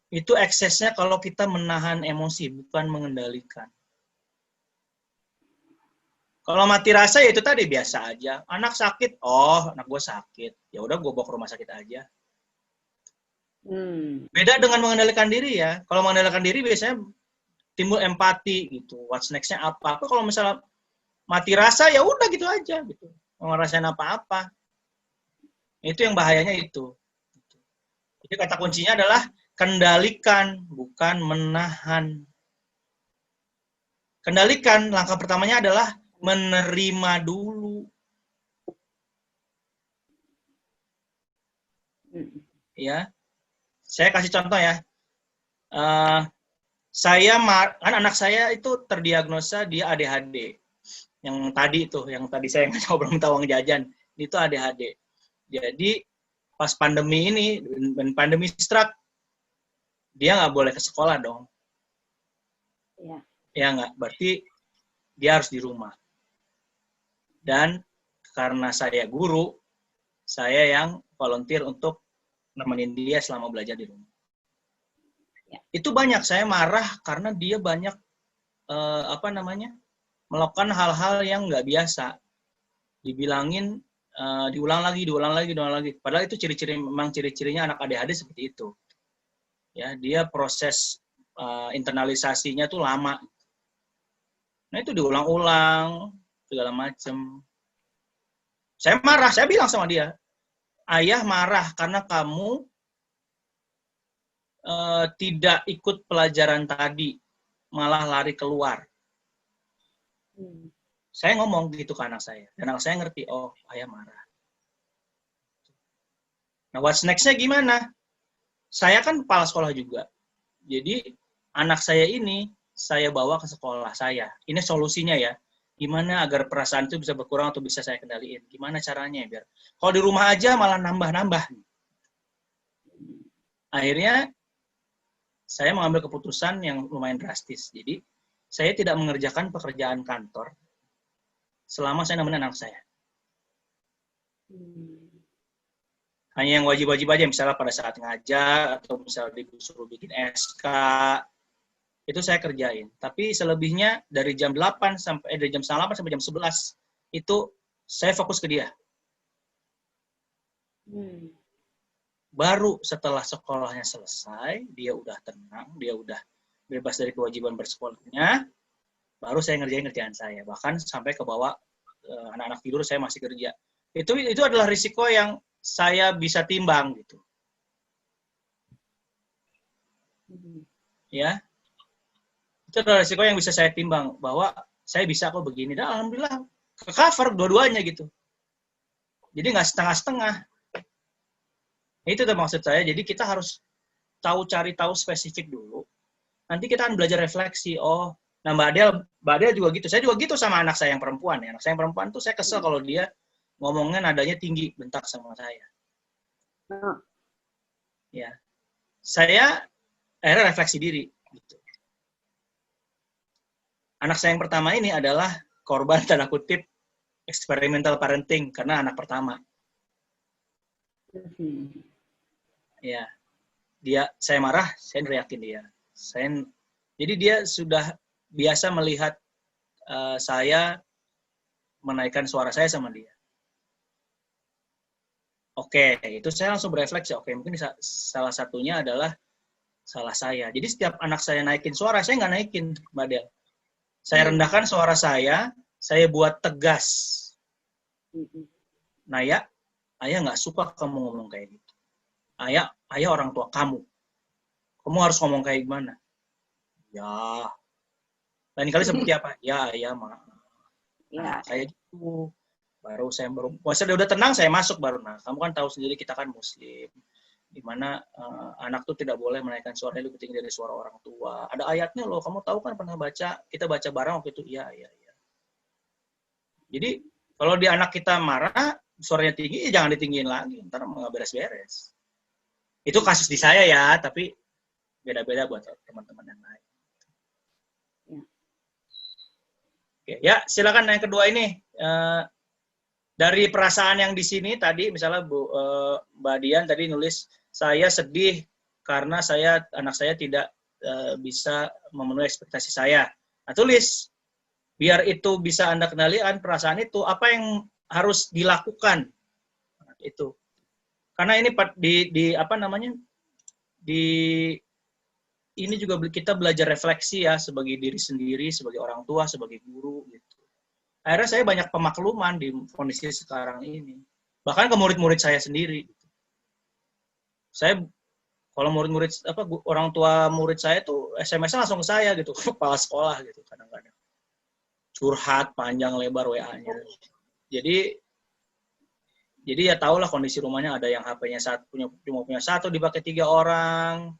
[SPEAKER 1] Itu eksesnya kalau kita menahan emosi, bukan mengendalikan. Kalau mati rasa ya itu tadi biasa aja. Anak sakit, oh anak gue sakit. Ya udah gue bawa ke rumah sakit aja. Beda dengan mengendalikan diri ya. Kalau mengendalikan diri biasanya timbul empati gitu. What's next-nya apa? Kalau misalnya mati rasa ya udah gitu aja gitu. Mau ngerasain apa-apa. Itu yang bahayanya itu. Jadi kata kuncinya adalah kendalikan, bukan menahan. Kendalikan, langkah pertamanya adalah menerima dulu. Ya, saya kasih contoh ya. Kan anak saya itu terdiagnosa dia ADHD. Yang tadi saya ngobrol minta uang jajan, itu ADHD. Jadi pas pandemi ini, dan pandemi struck, dia nggak boleh ke sekolah dong.
[SPEAKER 3] Iya.
[SPEAKER 1] Ya nggak, berarti dia harus di rumah. Dan karena saya guru, saya yang volunteer untuk nemenin dia selama belajar di rumah.
[SPEAKER 3] Ya.
[SPEAKER 1] Itu banyak, saya marah karena dia banyak melakukan hal-hal yang nggak biasa. Dibilangin, diulang lagi. Padahal itu ciri-cirinya anak ADHD seperti itu. Ya, dia proses internalisasinya tuh lama. Nah itu diulang-ulang segala macam. Saya marah, saya bilang sama dia, ayah marah karena kamu tidak ikut pelajaran tadi, malah lari keluar. Saya ngomong gitu ke anak saya, dan anak saya ngerti, oh ayah marah. Nah what's next-nya gimana? Saya kan kepala sekolah juga, jadi anak saya ini saya bawa ke sekolah saya. Ini solusinya ya. Gimana agar perasaan itu bisa berkurang atau bisa saya kendaliin? Gimana caranya biar? Kalau di rumah aja malah nambah-nambah. Akhirnya saya mengambil keputusan yang lumayan drastis. Jadi saya tidak mengerjakan pekerjaan kantor selama saya nemenin anak saya. Hanya yang wajib-wajib aja, misalnya pada saat ngajar atau misalnya disuruh bikin SK, itu saya kerjain. Tapi selebihnya dari jam 8 dari jam 8 sampai jam 11 itu saya fokus ke dia. Baru setelah sekolahnya selesai, dia udah tenang, dia udah bebas dari kewajiban bersekolahnya, baru saya ngerjain kerjaan saya. Bahkan sampai ke bawah anak-anak tidur saya masih kerja. Itu adalah risiko yang saya bisa timbang gitu. Ya. Itu adalah risiko yang bisa saya timbang, bahwa saya bisa kok begini. Dan alhamdulillah ke cover dua-duanya gitu. Jadi nggak setengah-setengah. Itu tuh maksud saya. Jadi kita harus cari tahu spesifik dulu. Nanti kita akan belajar refleksi. Oh, nah Mbak Adel juga gitu. Saya juga gitu sama anak saya yang perempuan. Ya. Anak saya yang perempuan tuh saya kesel kalau dia ngomongnya nadanya tinggi, bentak sama saya. Ya, saya akhirnya refleksi diri. Gitu. Anak saya yang pertama ini adalah korban tanda kutip experimental parenting karena anak pertama. Ya, saya marah, saya neriakin dia. Jadi dia sudah biasa melihat saya menaikkan suara saya sama dia. Oke, itu saya langsung berefleksi. Oke, mungkin salah satunya adalah salah saya. Jadi setiap anak saya naikin suara, saya nggak naikin, Mbak Del. Saya rendahkan suara saya buat tegas. Nah ya, ayah nggak suka kamu ngomong kayak gitu. Ayah orang tua kamu. Kamu harus ngomong kayak gimana? Ya. Lain kali seperti apa? Ya, maaf. Nah, kayak gitu. Saya udah tenang, saya masuk baru. Nah, kamu kan tahu sendiri kita kan Muslim. Di mana anak tuh tidak boleh menaikkan suaranya lebih tinggi dari suara orang tua. Ada ayatnya loh, kamu tahu kan pernah baca, kita baca bareng waktu itu. Iya. Jadi, kalau di anak kita marah, suaranya tinggi, ya jangan ditinggiin lagi, ntar nggak beres-beres. Itu kasus di saya ya, tapi beda-beda buat teman-teman yang lain. Oke, ya silakan yang kedua ini. Dari perasaan yang di sini tadi, misalnya Mbak Dian tadi nulis, saya sedih karena anak saya tidak bisa memenuhi ekspektasi saya. Nah, tulis, biar itu bisa Anda kendalikan perasaan itu, apa yang harus dilakukan? Nah, itu. Karena ini ini juga kita belajar refleksi ya, sebagai diri sendiri, sebagai orang tua, sebagai guru, gitu. Akhirnya saya banyak pemakluman di kondisi sekarang ini. Bahkan ke murid-murid saya sendiri. Saya, kalau murid-murid, orang tua murid saya tuh SMS-nya langsung ke saya gitu, kepala sekolah gitu kadang-kadang. Curhat panjang lebar WA-nya. Jadi ya tahulah kondisi rumahnya, ada yang HP-nya cuma punya satu, dipakai 3 orang.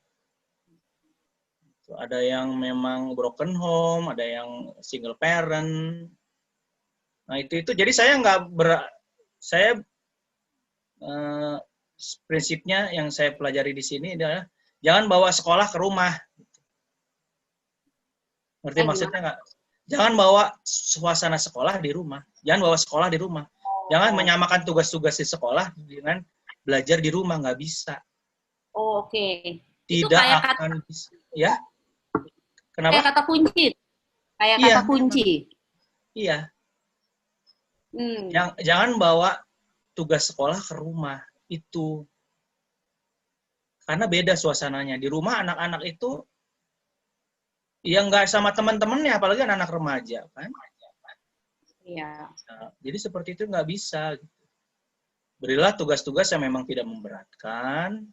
[SPEAKER 1] Ada yang memang broken home, ada yang single parent. Nah, itu jadi saya prinsipnya yang saya pelajari di sini adalah jangan bawa sekolah ke rumah. Ngerti maksudnya nggak? Jangan bawa suasana sekolah di rumah. Jangan bawa sekolah di rumah. Jangan menyamakan tugas-tugas di sekolah dengan belajar di rumah, nggak bisa.
[SPEAKER 2] Oh, oke.
[SPEAKER 1] Tidak akan bisa. Ya? Kenapa?
[SPEAKER 2] Kayak kata kunci. Kata kunci.
[SPEAKER 1] Iya. Jangan bawa tugas sekolah ke rumah itu, karena beda suasananya. Di rumah anak-anak itu ya nggak sama teman-temannya, apalagi anak-anak remaja kan.
[SPEAKER 2] Iya.
[SPEAKER 1] Nah, jadi seperti itu nggak bisa. Gitu. Berilah tugas-tugas yang memang tidak memberatkan,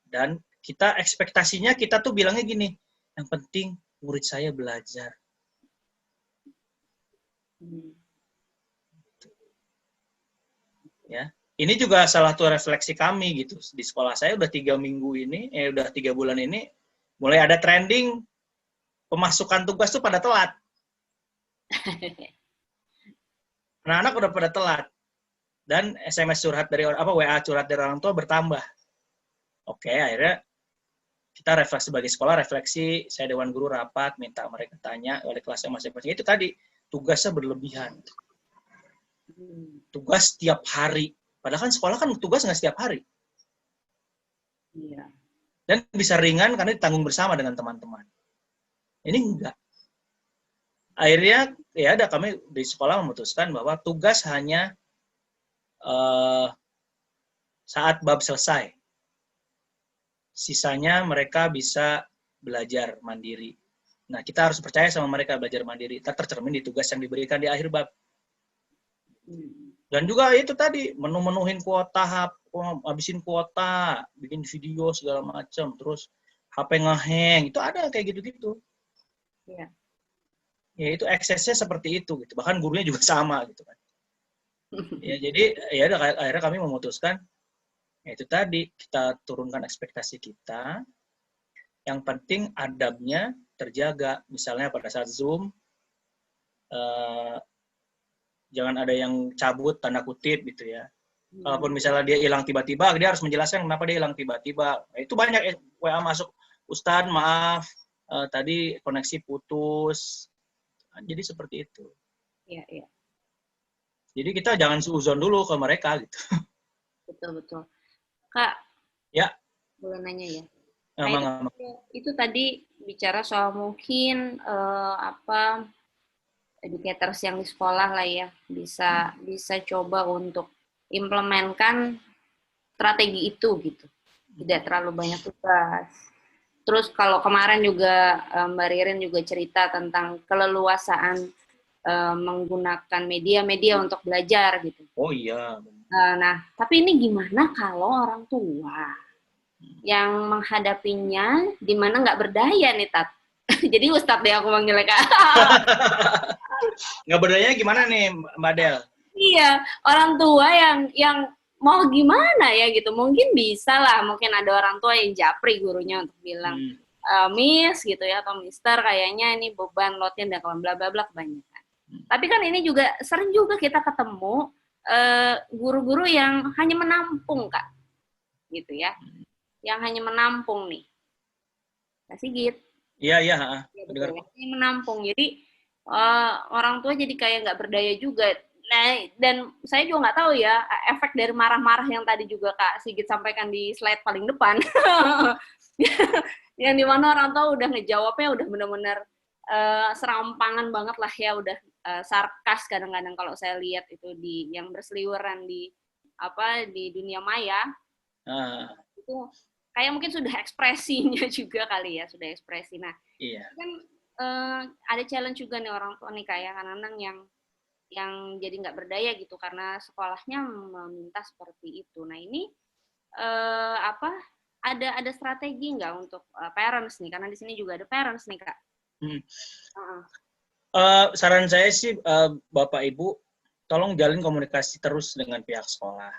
[SPEAKER 1] dan kita ekspektasinya kita tuh bilangnya gini, yang penting murid saya belajar. Ya, ini juga salah satu refleksi kami gitu. Di sekolah saya udah 3 bulan ini, mulai ada trending pemasukan tugas tuh pada telat. Anak-anak udah pada telat. Dan SMS curhat dari WA curhat dari orang tua bertambah. Oke, akhirnya kita refleksi sebagai sekolah, refleksi, saya dewan guru rapat, minta mereka tanya oleh kelasnya masing-masing. Itu tadi, tugasnya berlebihan. Tugas setiap hari. Padahal kan sekolah kan tugas nggak setiap hari.
[SPEAKER 2] Iya.
[SPEAKER 1] Dan bisa ringan karena ditanggung bersama dengan teman-teman. Ini enggak. Akhirnya ya kami di sekolah memutuskan bahwa tugas hanya saat bab selesai. Sisanya mereka bisa belajar mandiri. Nah, kita harus percaya sama mereka belajar mandiri. Kita tercermin di tugas yang diberikan di akhir bab. Dan juga itu tadi, menuhin kuota, habisin kuota, bikin video segala macam, terus HP ngehang, itu ada kayak gitu-gitu.
[SPEAKER 2] Iya.
[SPEAKER 1] Ya itu eksesnya seperti itu gitu. Bahkan gurunya juga sama gitu kan. Ya jadi ya akhirnya kami memutuskan ya itu tadi, kita turunkan ekspektasi kita. Yang penting adabnya terjaga. Misalnya pada saat Zoom jangan ada yang cabut tanda kutip gitu ya. Kalaupun misalnya dia hilang tiba-tiba, dia harus menjelaskan kenapa dia hilang tiba-tiba. Nah, itu banyak WA masuk, Ustadz maaf, tadi koneksi putus. Jadi seperti itu.
[SPEAKER 2] Iya, iya.
[SPEAKER 1] Jadi kita jangan suuzon dulu ke mereka gitu.
[SPEAKER 2] Betul. Kak,
[SPEAKER 1] ya.
[SPEAKER 2] Boleh nanya ya?
[SPEAKER 1] Itu
[SPEAKER 2] tadi bicara soal mungkin educators yang di sekolah lah ya, bisa coba untuk implementkan strategi itu gitu. Tidak terlalu banyak tugas. Terus kalau kemarin juga Mbak Ririn juga cerita tentang keleluasaan menggunakan media untuk belajar gitu.
[SPEAKER 1] Oh iya.
[SPEAKER 2] Nah, tapi ini gimana kalau orang tua yang menghadapinya di mana nggak berdaya nih, Tat? Jadi Ustadz deh aku manggilnya, Kak.
[SPEAKER 1] Nggak berdaya gimana nih, Mbak Del?
[SPEAKER 2] Iya, orang tua yang mau gimana ya gitu. Mungkin bisa lah, mungkin ada orang tua yang japri gurunya untuk bilang, Miss gitu ya, atau Mister, kayaknya ini beban lotnya dan bla bla bla kebanyakan. Tapi kan ini juga sering juga kita ketemu guru-guru yang hanya menampung, Kak. Gitu ya. Yang hanya menampung nih. Kak Sigit.
[SPEAKER 1] Iya, iya.
[SPEAKER 2] Ya, betul. Yang menampung. Jadi orang tua jadi kayak nggak berdaya juga. Nah, dan saya juga nggak tahu ya, efek dari marah-marah yang tadi juga Kak Sigit sampaikan di slide paling depan. Yang dimana orang tua udah ngejawabnya udah benar-benar serampangan banget lah ya, udah sarkas kadang-kadang kalau saya lihat itu di yang berseliweran di dunia maya. Itu kayak mungkin sudah ekspresinya juga kali ya, sudah ekspresi. Nah,
[SPEAKER 1] iya.
[SPEAKER 2] Kan ada challenge juga nih orang tua nih kayak kadang-kadang yang jadi nggak berdaya gitu karena sekolahnya meminta seperti itu. Nah ini ada strategi nggak untuk parents nih, karena di sini juga ada parents nih Kak.
[SPEAKER 1] Saran saya sih Bapak Ibu tolong jalin komunikasi terus dengan pihak sekolah.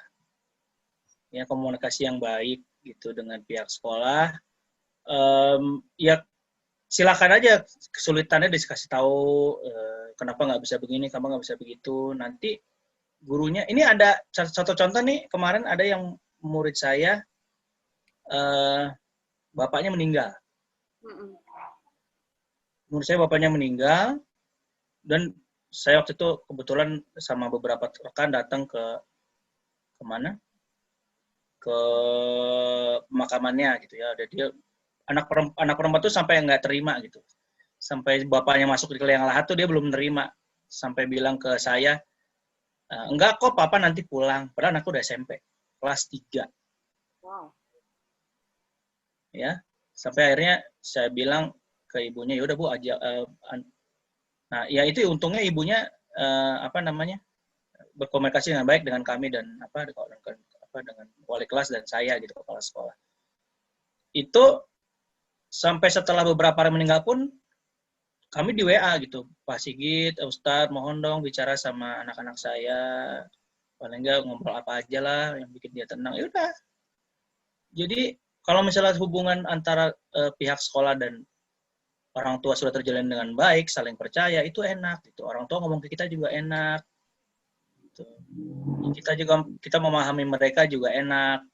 [SPEAKER 1] Ya, komunikasi yang baik gitu dengan pihak sekolah. Ya silakan aja kesulitannya dikasih tahu kenapa nggak bisa begini, kenapa nggak bisa begitu. Nanti gurunya, ini ada satu contoh nih, kemarin ada yang murid saya bapaknya meninggal. Menurut saya bapaknya meninggal, dan saya waktu itu kebetulan sama beberapa rekan datang ke mana? Ke pemakamannya gitu ya. Ada dia anak perempuan tuh sampai nggak terima gitu. Sampai bapaknya masuk di liang lahat tuh dia belum nerima. Sampai bilang ke saya, enggak kok papa nanti pulang. Padahal anakku udah SMP, kelas 3.
[SPEAKER 2] Wow.
[SPEAKER 1] Ya, sampai akhirnya saya bilang ke ibunya, ya udah Bu aja. Nah, ya itu untungnya ibunya berkomunikasi dengan baik dengan kami dan dengan wali kelas dan saya gitu, kepala sekolah. Itu sampai setelah beberapa hari meninggal pun kami di WA gitu, Pak Sigit, Ustadz, mohon dong bicara sama anak-anak saya, paling nggak ngobrol apa aja lah yang bikin dia tenang. Ya udah. Jadi kalau misalnya hubungan antara pihak sekolah dan orang tua sudah terjalin dengan baik, saling percaya, itu enak. Gitu. Orang tua ngomong ke kita juga enak. Gitu. Kita memahami mereka juga enak.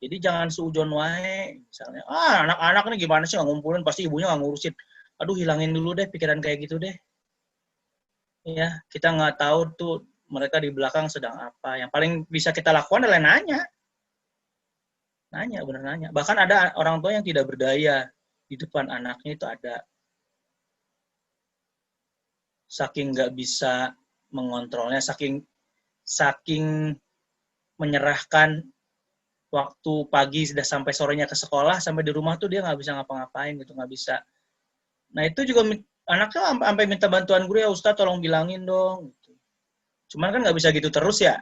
[SPEAKER 1] Jadi jangan suujon wae, misalnya, anak-anak ini gimana sih nggak ngumpulin, pasti ibunya nggak ngurusin. Aduh, hilangin dulu deh pikiran kayak gitu deh. Ya, kita nggak tahu tuh mereka di belakang sedang apa. Yang paling bisa kita lakukan adalah nanya. Bener nanya. Bahkan ada orang tua yang tidak berdaya di depan anaknya, itu ada. Saking nggak bisa mengontrolnya, saking menyerahkan waktu pagi sudah sampai sorenya ke sekolah, sampai di rumah tuh dia nggak bisa ngapa-ngapain gitu, nggak bisa. Nah itu juga anaknya sampai minta bantuan guru, ya Ustadz tolong bilangin dong. Gitu. Cuman kan nggak bisa gitu terus ya.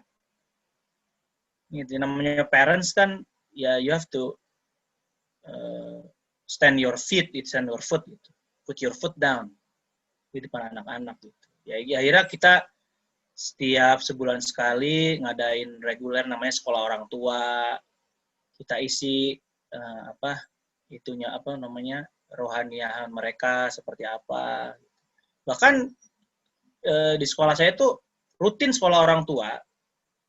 [SPEAKER 1] Gitu, namanya parents kan, ya you have to stand your foot gitu. Put your foot down di depan anak-anak gitu. Ya akhirnya kita setiap sebulan sekali ngadain reguler namanya sekolah orang tua. Kita isi rohaniahan mereka seperti apa. Bahkan di sekolah saya tuh rutin sekolah orang tua,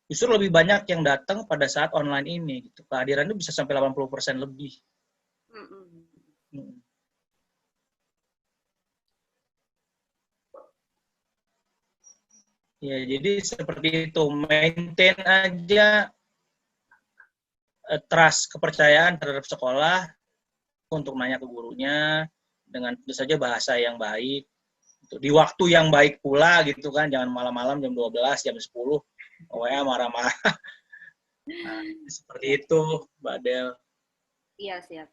[SPEAKER 1] justru lebih banyak yang datang pada saat online ini gitu. Kehadiran itu bisa sampai 80% lebih. Ya, jadi seperti itu, maintain aja trust, kepercayaan terhadap sekolah, untuk nanya ke gurunya dengan tentu saja bahasa yang baik, di waktu yang baik pula gitu kan, jangan malam-malam jam 12, jam 10 WA marah-marah. Nah, seperti itu, Mbak Del.
[SPEAKER 2] Iya, siap.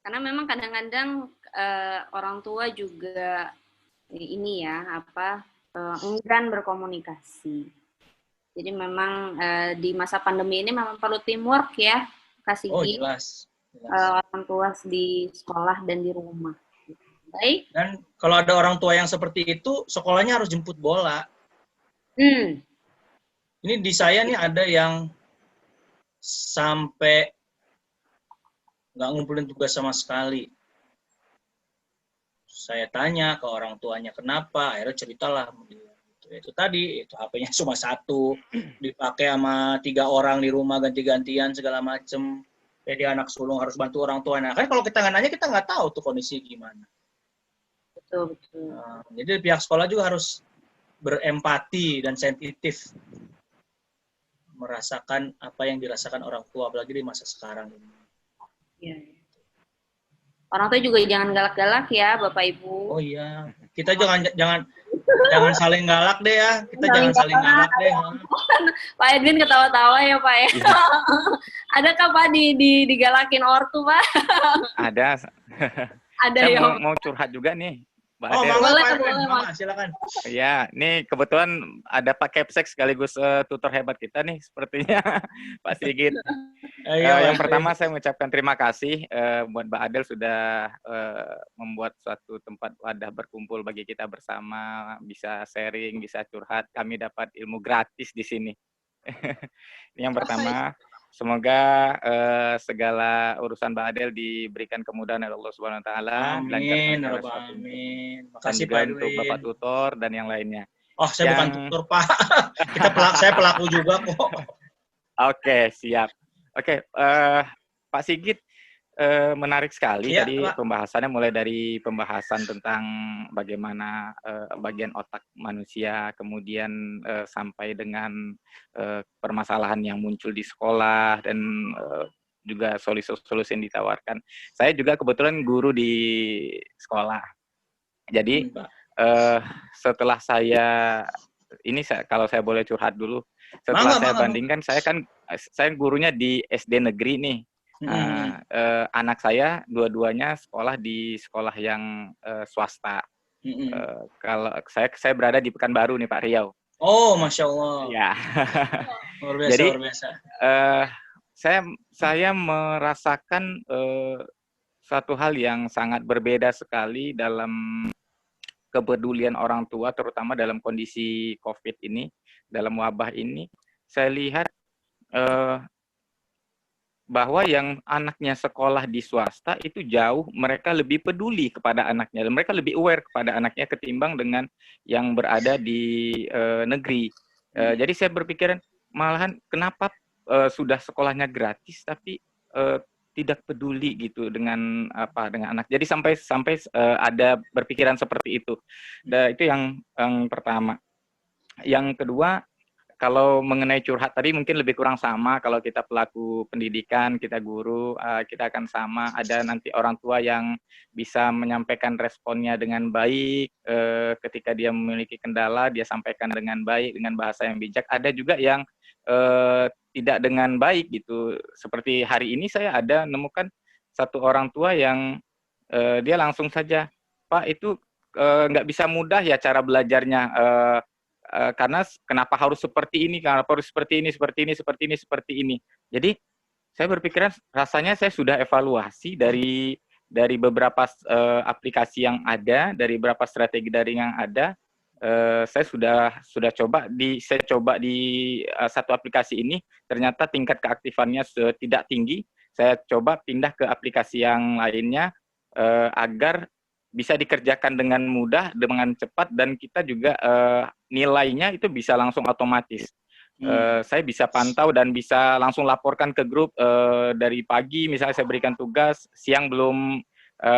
[SPEAKER 2] Karena memang kadang-kadang orang tua juga ini ya enggan berkomunikasi. Jadi memang di masa pandemi ini memang perlu teamwork ya, Kak Sigi.
[SPEAKER 1] Oh, jelas.
[SPEAKER 2] Orang tua di sekolah dan di rumah. Baik.
[SPEAKER 1] Dan kalau ada orang tua yang seperti itu, sekolahnya harus jemput bola. Ini di saya nih ada yang sampai nggak ngumpulin tugas sama sekali. Saya tanya ke orang tuanya kenapa, akhirnya ceritalah. Itu tadi, itu HP-nya cuma satu, dipakai sama 3 orang di rumah ganti-gantian segala macem. Jadi anak sulung harus bantu orang tua. Nah, kan kalau kita nggak nanya, kita nggak tahu tuh kondisi gimana.
[SPEAKER 2] Betul, betul.
[SPEAKER 1] Nah, jadi pihak sekolah juga harus berempati dan sensitif merasakan apa yang dirasakan orang tua, apalagi di masa sekarang ini.
[SPEAKER 2] Iya. Orang tua juga jangan galak-galak ya, Bapak Ibu.
[SPEAKER 1] Oh iya, kita jangan saling galak deh ya. Kita jangan saling galak deh.
[SPEAKER 2] Pak Edwin ketawa-tawa ya Pak ya. Adakah Pak digalakin ortu Pak?
[SPEAKER 4] Ada.
[SPEAKER 2] Ada
[SPEAKER 4] Saya
[SPEAKER 2] ya.
[SPEAKER 4] mau curhat juga nih, Mbak
[SPEAKER 1] Oh,
[SPEAKER 4] Adel.
[SPEAKER 1] boleh,
[SPEAKER 2] boleh.
[SPEAKER 1] silakan.
[SPEAKER 4] Ya, nih kebetulan ada Pak Kepsek sekaligus tutor hebat kita nih, sepertinya Pak Sigit. Yang pertama saya mengucapkan terima kasih buat Mbak Adel sudah membuat suatu tempat wadah berkumpul bagi kita bersama, bisa sharing, bisa curhat. Kami dapat ilmu gratis di sini. Yang pertama, semoga segala urusan Mbak Adel diberikan kemudahan oleh Allah Subhanahu wa taala,
[SPEAKER 1] Amin.
[SPEAKER 4] Makasih Pak Edwin. Untuk Bapak tutor dan yang lainnya.
[SPEAKER 1] Oh, saya bukan tutor, Pak. Saya pelaku juga kok.
[SPEAKER 4] Oke, siap. Oke, Pak Sigit, menarik sekali
[SPEAKER 1] ya,
[SPEAKER 4] tadi
[SPEAKER 1] Pak.
[SPEAKER 4] pembahasannya, mulai dari pembahasan tentang bagaimana bagian otak manusia, kemudian sampai dengan permasalahan yang muncul di sekolah, dan juga solusi-solusi yang ditawarkan. Saya juga kebetulan guru di sekolah. Jadi setelah kalau saya boleh curhat dulu, setelah saya bandingkan, saya gurunya di SD negeri nih. Anak saya dua-duanya sekolah di sekolah yang swasta. Kalau saya berada di Pekanbaru nih Pak Riau.
[SPEAKER 1] Oh, Masya Allah.
[SPEAKER 4] Ya.
[SPEAKER 1] Luar biasa,
[SPEAKER 4] jadi,
[SPEAKER 1] luar biasa.
[SPEAKER 4] Saya merasakan suatu hal yang sangat berbeda sekali dalam kepedulian orang tua, terutama dalam kondisi COVID ini, dalam wabah ini. Saya lihat bahwa yang anaknya sekolah di swasta itu jauh, mereka lebih peduli kepada anaknya, dan mereka lebih aware kepada anaknya ketimbang dengan yang berada di negeri. Jadi saya berpikiran, malahan kenapa sudah sekolahnya gratis tapi tidak peduli gitu dengan anak. Jadi sampai ada berpikiran seperti itu. Dan itu yang pertama. Yang kedua, kalau mengenai curhat tadi mungkin lebih kurang sama. Kalau kita pelaku pendidikan, kita guru, kita akan sama. Ada nanti orang tua yang bisa menyampaikan responnya dengan baik. Ketika dia memiliki kendala, dia sampaikan dengan baik, dengan bahasa yang bijak. Ada juga yang tidak dengan baik gitu. Seperti hari ini saya ada menemukan satu orang tua yang dia langsung saja, Pak itu nggak bisa mudah ya cara belajarnya. Karena kenapa harus seperti ini, kenapa harus seperti ini. Jadi saya berpikiran rasanya saya sudah evaluasi dari beberapa aplikasi yang ada, dari beberapa strategi daring yang ada. Saya sudah coba di satu aplikasi ini, ternyata tingkat keaktifannya tidak tinggi. Saya coba pindah ke aplikasi yang lainnya agar bisa dikerjakan dengan mudah, dengan cepat, dan kita juga nilainya itu bisa langsung otomatis. Saya bisa pantau dan bisa langsung laporkan ke grup dari pagi, misalnya saya berikan tugas,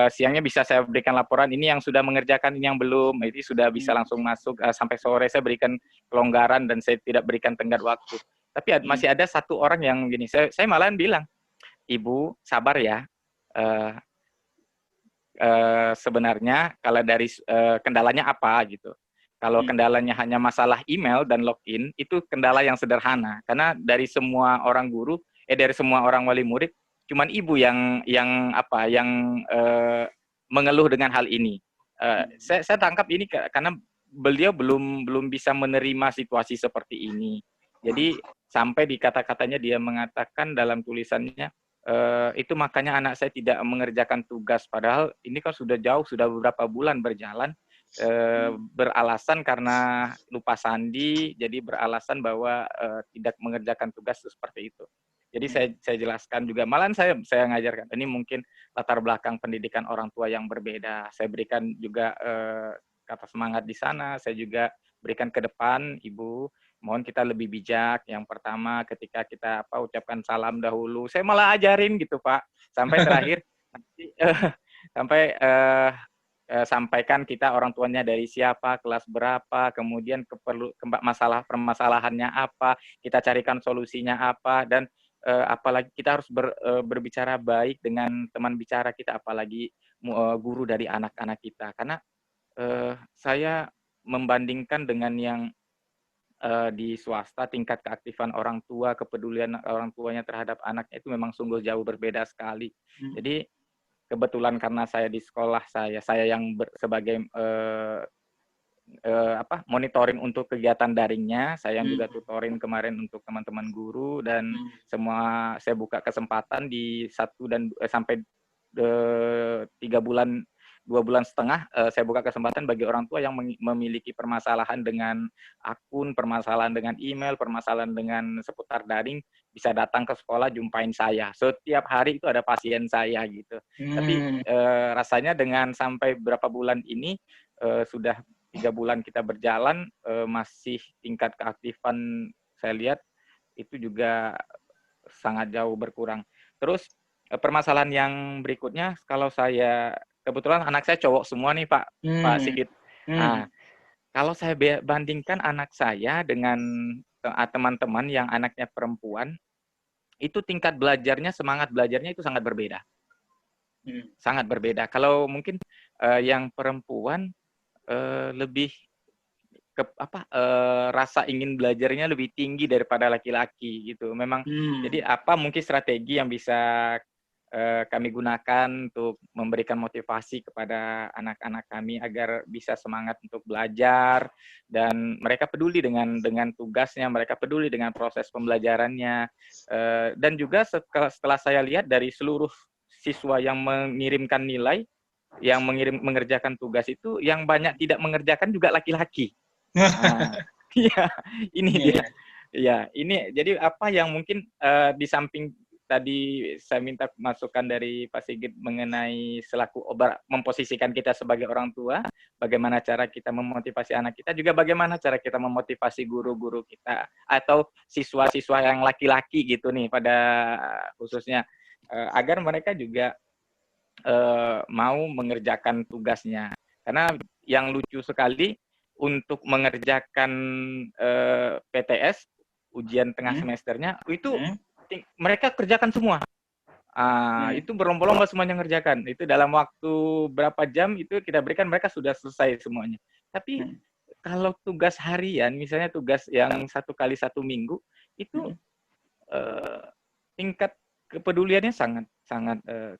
[SPEAKER 4] siangnya bisa saya berikan laporan, ini yang sudah mengerjakan, ini yang belum, itu sudah bisa langsung masuk. Sampai sore saya berikan kelonggaran dan saya tidak berikan tenggat waktu. Tapi masih ada satu orang yang gini, saya malahan bilang, Ibu sabar ya, sebenarnya kalau dari kendalanya apa gitu. Kalau kendalanya hanya masalah email dan login, itu kendala yang sederhana. Karena dari semua orang guru, dari semua orang wali murid, cuman ibu yang mengeluh dengan hal ini. Saya tangkap ini karena beliau belum bisa menerima situasi seperti ini. Jadi sampai di kata-katanya dia mengatakan dalam tulisannya, itu makanya anak saya tidak mengerjakan tugas. Padahal ini kan sudah jauh, sudah beberapa bulan berjalan. Beralasan karena lupa sandi, jadi beralasan bahwa tidak mengerjakan tugas seperti itu. Jadi saya jelaskan juga, malahan saya ngajarkan, ini mungkin latar belakang pendidikan orang tua yang berbeda. Saya berikan juga kata semangat di sana, saya juga berikan ke depan, Ibu. Mohon kita lebih bijak. Yang pertama ketika kita ucapkan salam dahulu. Saya malah ajarin gitu, Pak. Sampai terakhir nanti sampai sampaikan kita orang tuanya dari siapa, kelas berapa, kemudian permasalahannya apa, kita carikan solusinya apa, dan apalagi kita harus berbicara baik dengan teman bicara kita, apalagi guru dari anak-anak kita. Karena saya membandingkan dengan yang di swasta, tingkat keaktifan orang tua, kepedulian orang tuanya terhadap anaknya itu memang sungguh jauh berbeda sekali. Jadi kebetulan karena saya di sekolah saya yang sebagai monitoring untuk kegiatan daringnya, saya yang juga tutorin kemarin untuk teman-teman guru, dan semua saya buka kesempatan di 2 bulan setengah, saya buka kesempatan bagi orang tua yang memiliki permasalahan dengan akun, permasalahan dengan email, permasalahan dengan seputar daring, bisa datang ke sekolah, jumpain saya. Setiap hari itu ada pasien saya gitu. Tapi rasanya dengan sampai berapa bulan ini, sudah 3 bulan kita berjalan, masih tingkat keaktifan saya lihat itu juga sangat jauh berkurang. Terus permasalahan yang berikutnya, kalau saya kebetulan anak saya cowok semua nih Pak Sigit. Nah, kalau saya bandingkan anak saya dengan teman-teman yang anaknya perempuan, itu tingkat belajarnya, semangat belajarnya itu sangat berbeda. Sangat berbeda. Kalau mungkin yang perempuan lebih rasa ingin belajarnya lebih tinggi daripada laki-laki gitu. Memang jadi mungkin strategi yang bisa kami gunakan untuk memberikan motivasi kepada anak-anak kami agar bisa semangat untuk belajar, dan mereka peduli dengan tugasnya, mereka peduli dengan proses pembelajarannya, dan juga setelah saya lihat dari seluruh siswa yang mengirimkan nilai, yang mengerjakan tugas itu, yang banyak tidak mengerjakan juga laki-laki. Iya, ini dia. Ya, ini jadi apa yang mungkin di samping tadi saya minta masukan dari Pak Sigit mengenai selaku memposisikan kita sebagai orang tua, bagaimana cara kita memotivasi anak kita, juga bagaimana cara kita memotivasi guru-guru kita atau siswa-siswa yang laki-laki gitu nih pada khususnya, agar mereka juga mau mengerjakan tugasnya. Karena yang lucu sekali, untuk mengerjakan PTS, ujian tengah semesternya, itu mereka kerjakan semua. Itu berlomba-lomba semuanya ngerjakan. Itu dalam waktu berapa jam itu kita berikan, mereka sudah selesai semuanya. Tapi kalau tugas harian, misalnya tugas yang 1 kali 1 minggu, itu tingkat kepeduliannya sangat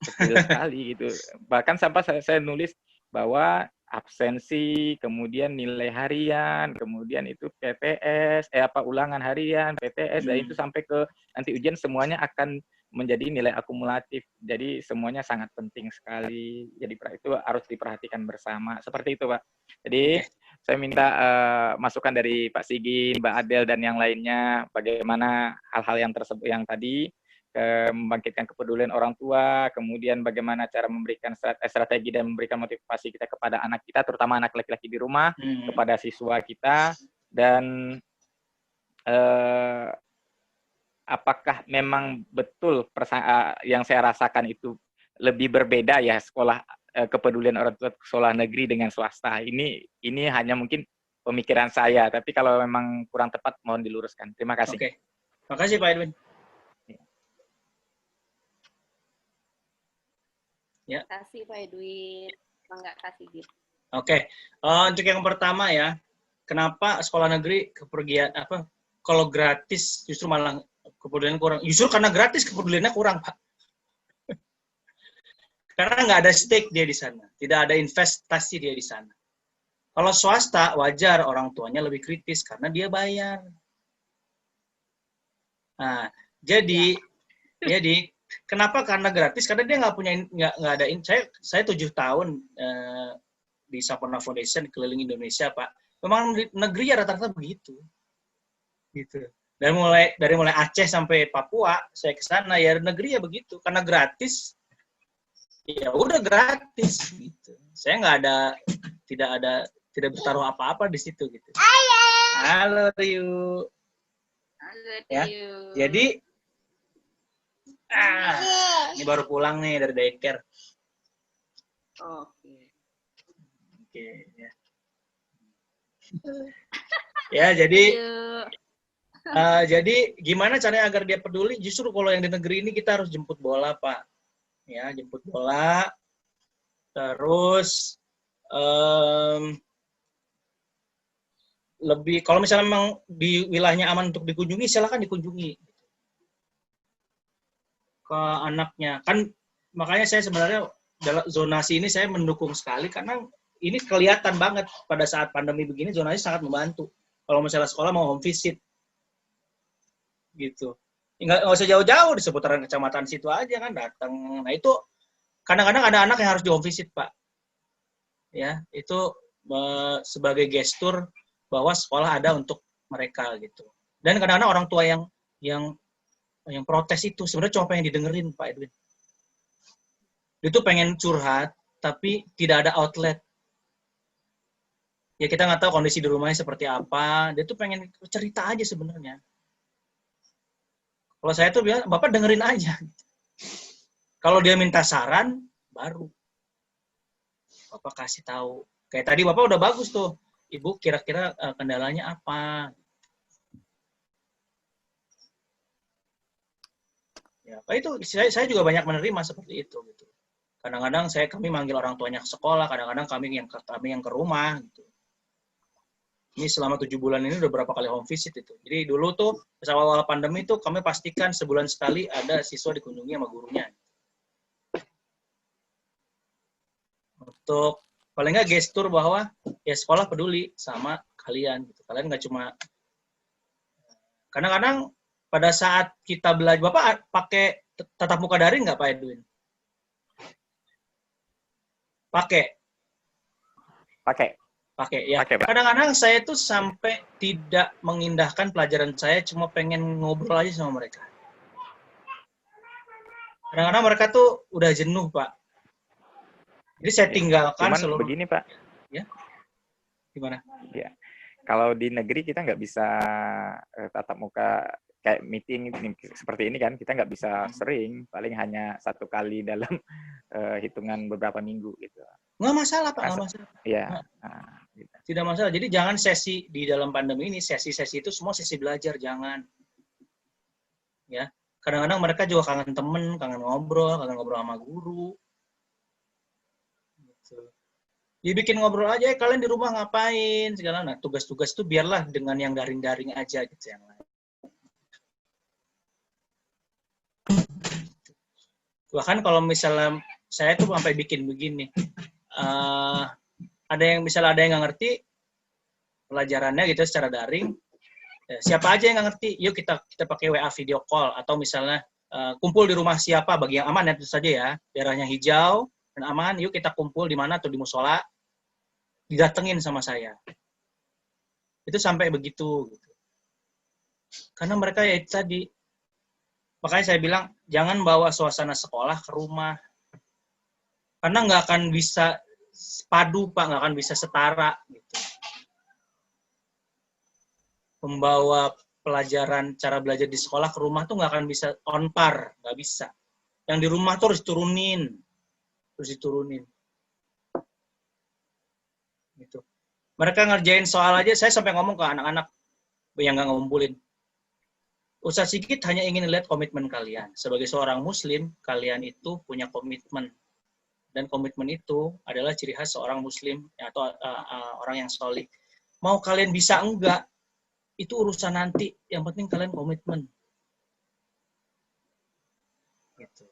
[SPEAKER 4] kecil sekali gitu. Bahkan sampai saya nulis bahwa absensi, kemudian nilai harian, kemudian itu PTS, ulangan harian, PTS, dan itu sampai ke nanti ujian semuanya akan menjadi nilai akumulatif. Jadi semuanya sangat penting sekali. Jadi itu harus diperhatikan bersama. Seperti itu, Pak. Jadi saya minta masukan dari Pak Sigit, Mbak Adel, dan yang lainnya, bagaimana hal-hal yang tersebut yang tadi, membangkitkan kepedulian orang tua, kemudian bagaimana cara memberikan strategi dan memberikan motivasi kita kepada anak kita, terutama anak laki-laki di rumah, kepada siswa kita, dan apakah memang betul yang saya rasakan itu lebih berbeda ya sekolah kepedulian orang tua sekolah negeri dengan swasta. Ini hanya mungkin pemikiran saya, tapi kalau memang kurang tepat mohon diluruskan. Terima kasih.
[SPEAKER 1] Oke. Terima kasih Pak Edwin.
[SPEAKER 2] Ya. Terima kasih Pak Edwin. Enggak kasih gitu.
[SPEAKER 1] Oke. Untuk yang pertama ya, kenapa sekolah negeri kepergian kalau gratis justru malah kepeduliannya kurang? Justru karena gratis kepeduliannya kurang, Pak. Karena nggak ada stake dia di sana, tidak ada investasi dia di sana. Kalau swasta wajar orang tuanya lebih kritis karena dia bayar. Nah, jadi kenapa? Karena gratis, karena dia nggak ada. Saya 7 tahun di Sampurna Foundation keliling Indonesia, Pak. Memang negeri ya rata-rata begitu, gitu. Dari mulai Aceh sampai Papua, saya ke sana ya negeri ya begitu, karena gratis. Ya udah gratis, gitu. Saya tidak ada tidak bertaruh apa-apa di situ gitu. Halo Ryu. Ya. Jadi ini baru pulang nih dari daycare. Oke, ya. Ya, jadi gimana caranya agar dia peduli? Justru kalau yang di negeri ini kita harus jemput bola, Pak. Ya, jemput bola. Terus lebih, kalau misalnya memang di wilayahnya aman untuk dikunjungi, silakan dikunjungi ke anaknya. Kan makanya saya sebenarnya dalam zonasi ini saya mendukung sekali, karena ini kelihatan banget pada saat pandemi begini, zonasi sangat membantu. Kalau misalnya sekolah mau home visit, gitu. Nggak usah jauh-jauh, di seputaran kecamatan situ aja kan datang. Nah itu kadang-kadang ada anak yang harus di home visit, Pak. Ya, itu sebagai gestur bahwa sekolah ada untuk mereka gitu. Dan kadang-kadang orang tua yang protes itu sebenarnya cuma pengen didengerin, Pak Edwin. Dia tuh pengen curhat, tapi tidak ada outlet. Ya kita nggak tahu kondisi di rumahnya seperti apa. Dia tuh pengen cerita aja sebenarnya. Kalau saya tuh bilang, Bapak dengerin aja. Kalau dia minta saran, baru Bapak kasih tahu. Kayak tadi Bapak udah bagus tuh. Ibu kira-kira kendalanya apa? Ya, Pak, itu saya juga banyak menerima seperti itu gitu. Kadang-kadang kami manggil orang tuanya ke sekolah, kadang-kadang kami yang ke rumah gitu. Ini selama 7 bulan ini udah berapa kali home visit itu. Jadi dulu tuh awal-awal pandemi tuh kami pastikan sebulan sekali ada siswa dikunjungi sama gurunya. Untuk paling nggak gestur bahwa ya sekolah peduli sama kalian gitu. Kalian nggak cuma, kadang-kadang pada saat kita belajar, Bapak pakai tatap muka daring nggak Pak Edwin? Pakai ya. Kadang-kadang saya tuh sampai tidak mengindahkan pelajaran saya, cuma pengen ngobrol aja sama mereka. Kadang-kadang mereka tuh udah jenuh, Pak. Jadi saya tinggalkan
[SPEAKER 4] cuman
[SPEAKER 1] seluruh.
[SPEAKER 4] Begini, Pak.
[SPEAKER 1] Ya, gimana?
[SPEAKER 4] Ya, kalau di negeri kita nggak bisa tatap muka kayak meeting seperti ini kan, kita nggak bisa sering, paling hanya 1 kali dalam hitungan beberapa minggu gitu.
[SPEAKER 1] Nggak masalah, Pak, nggak masalah.
[SPEAKER 4] Iya.
[SPEAKER 1] Gitu. Tidak masalah. Jadi jangan sesi di dalam pandemi ini, sesi-sesi itu semua sesi belajar, jangan. Ya, kadang-kadang mereka juga kangen temen, kangen ngobrol sama guru. Gitu. Dibikin ngobrol aja, kalian di rumah ngapain segala. Nah, tugas-tugas itu biarlah dengan yang daring-daring aja gitu yang lain. Bahkan kalau misalnya saya tuh sampai bikin begini, ada yang nggak ngerti pelajarannya gitu secara daring, siapa aja yang nggak ngerti, yuk kita pakai WA video call, atau misalnya kumpul di rumah siapa, bagi yang aman ya tentu saja ya, daerahnya hijau dan aman, yuk kita kumpul di mana, atau di musola, didatengin sama saya. Itu sampai begitu gitu. Karena mereka ya tadi, makanya saya bilang jangan bawa suasana sekolah ke rumah, karena nggak akan bisa padu, Pak, nggak akan bisa setara gitu. Membawa pelajaran cara belajar di sekolah ke rumah tuh nggak akan bisa on par, nggak bisa. Yang di rumah tuh harus diturunin gitu. Mereka ngerjain soal aja, saya sampai ngomong ke anak-anak yang nggak ngumpulin, Ustaz Sigit hanya ingin lihat komitmen kalian. Sebagai seorang muslim, kalian itu punya komitmen, dan komitmen itu adalah ciri khas seorang muslim atau orang yang solih. Mau kalian bisa enggak, itu urusan nanti. Yang penting kalian komitmen. Gitu.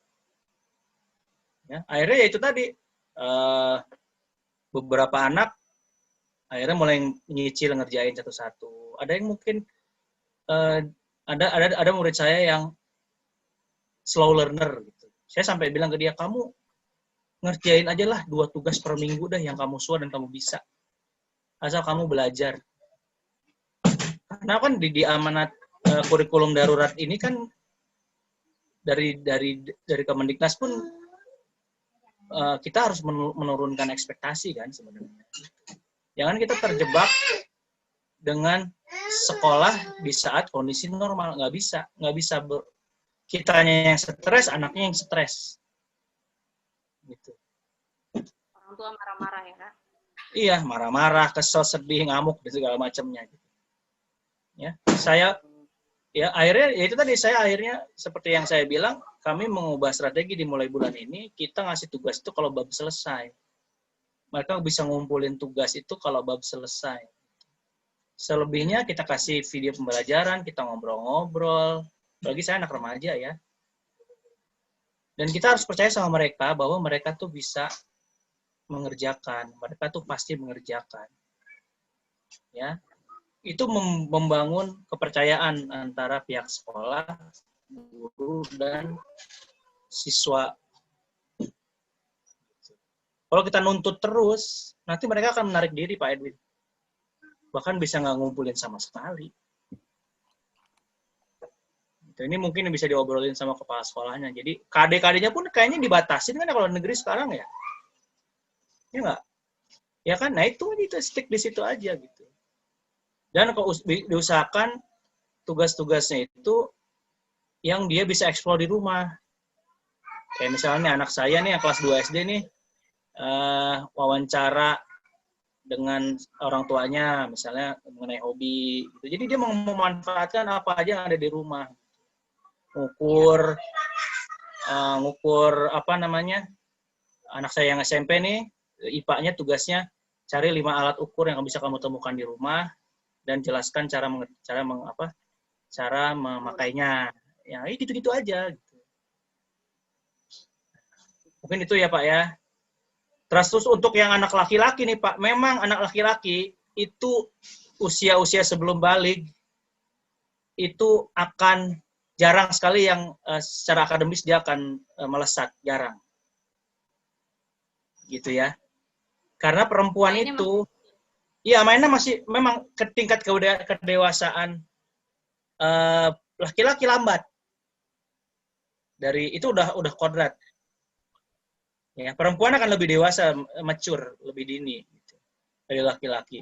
[SPEAKER 1] Ya, akhirnya ya itu tadi, beberapa anak akhirnya mulai nyicil ngerjain satu-satu. Ada yang mungkin ada murid saya yang slow learner gitu. Saya sampai bilang ke dia, kamu ngerjain aja lah 2 tugas per minggu dah yang kamu suka dan kamu bisa. Asal kamu belajar. Karena kan di amanat kurikulum darurat ini kan dari Kemendiknas pun kita harus menurunkan ekspektasi kan sebenarnya. Jangan kita terjebak dengan sekolah di saat kondisi normal. Nggak bisa. Kitanya yang stres, anaknya yang stres. Gitu.
[SPEAKER 2] Orang tua marah-marah ya, Kak?
[SPEAKER 1] Iya, marah-marah, kesel, sedih, ngamuk, dan segala macamnya. Ya, akhirnya, ya itu tadi saya akhirnya, seperti yang saya bilang, kami mengubah strategi dimulai bulan ini, kita ngasih tugas itu kalau bab selesai. Mereka bisa ngumpulin tugas itu kalau bab selesai. Selebihnya kita kasih video pembelajaran, kita ngobrol-ngobrol. Bagi saya anak remaja ya. Dan kita harus percaya sama mereka bahwa mereka tuh bisa mengerjakan. Mereka tuh pasti mengerjakan. Ya. Itu membangun kepercayaan antara pihak sekolah, guru, dan siswa. Kalau kita nuntut terus, nanti mereka akan menarik diri, Pak Edwin. Bahkan bisa nggak ngumpulin sama sekali. Ini mungkin bisa diobrolin sama kepala sekolahnya. Jadi KD-KD-nya pun kayaknya dibatasin kan kalau negeri sekarang ya. Ya nggak? Ya kan? Nah itu stick di situ aja gitu. Dan kalau diusahakan tugas-tugasnya itu yang dia bisa eksplor di rumah. Kayak misalnya anak saya nih yang kelas 2 SD nih, wawancara dengan orang tuanya, misalnya mengenai hobi. Gitu. Jadi dia memanfaatkan apa aja yang ada di rumah. Ngukur apa namanya, anak saya yang SMP nih, IPA-nya tugasnya cari 5 alat ukur yang bisa kamu temukan di rumah, dan jelaskan cara memakainya. Ya, gitu-gitu aja. Gitu. Mungkin itu ya Pak ya. Terus untuk yang anak laki-laki nih Pak, memang anak laki-laki itu usia-usia sebelum balik itu akan jarang sekali yang secara akademis dia akan melesat, jarang. Gitu ya. Karena perempuan itu, iya mainnya masih memang ke tingkat kedewasaan laki-laki lambat. Dari itu udah kodrat. Ya, perempuan akan lebih dewasa, mature, lebih dini gitu, dari laki-laki.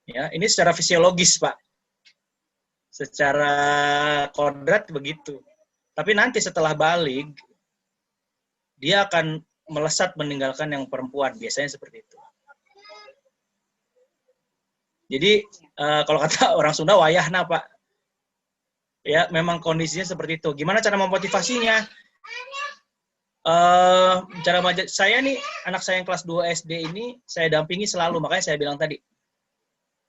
[SPEAKER 1] Ya, ini secara fisiologis, Pak. Secara kodrat begitu. Tapi nanti setelah balik, dia akan melesat meninggalkan yang perempuan, biasanya seperti itu. Jadi kalau kata orang Sunda, wayahna Pak. Ya, memang kondisinya seperti itu. Gimana cara memotivasinya? Saya nih, anak saya yang kelas 2 SD ini, saya dampingi selalu. Makanya saya bilang tadi,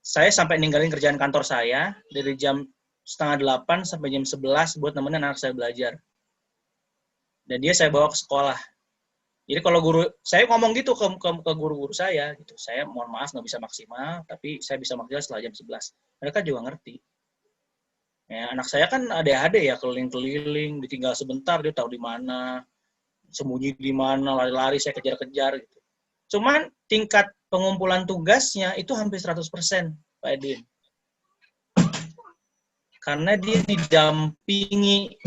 [SPEAKER 1] saya sampai ninggalin kerjaan kantor saya, dari jam 7:30 sampai jam 11 buat nemenin anak saya belajar. Dan dia saya bawa ke sekolah. Jadi kalau guru, saya ngomong gitu ke guru-guru saya, gitu. Saya mohon maaf nggak bisa maksimal, tapi saya bisa maksimal setelah jam 11. Mereka juga ngerti. Ya, anak saya kan ADHD ya, keliling-keliling, ditinggal sebentar, dia tahu di mana, sembunyi di mana, lari-lari, saya kejar-kejar gitu. Cuman tingkat pengumpulan tugasnya itu hampir 100%, Pak Edwin. Karena dia didampingi.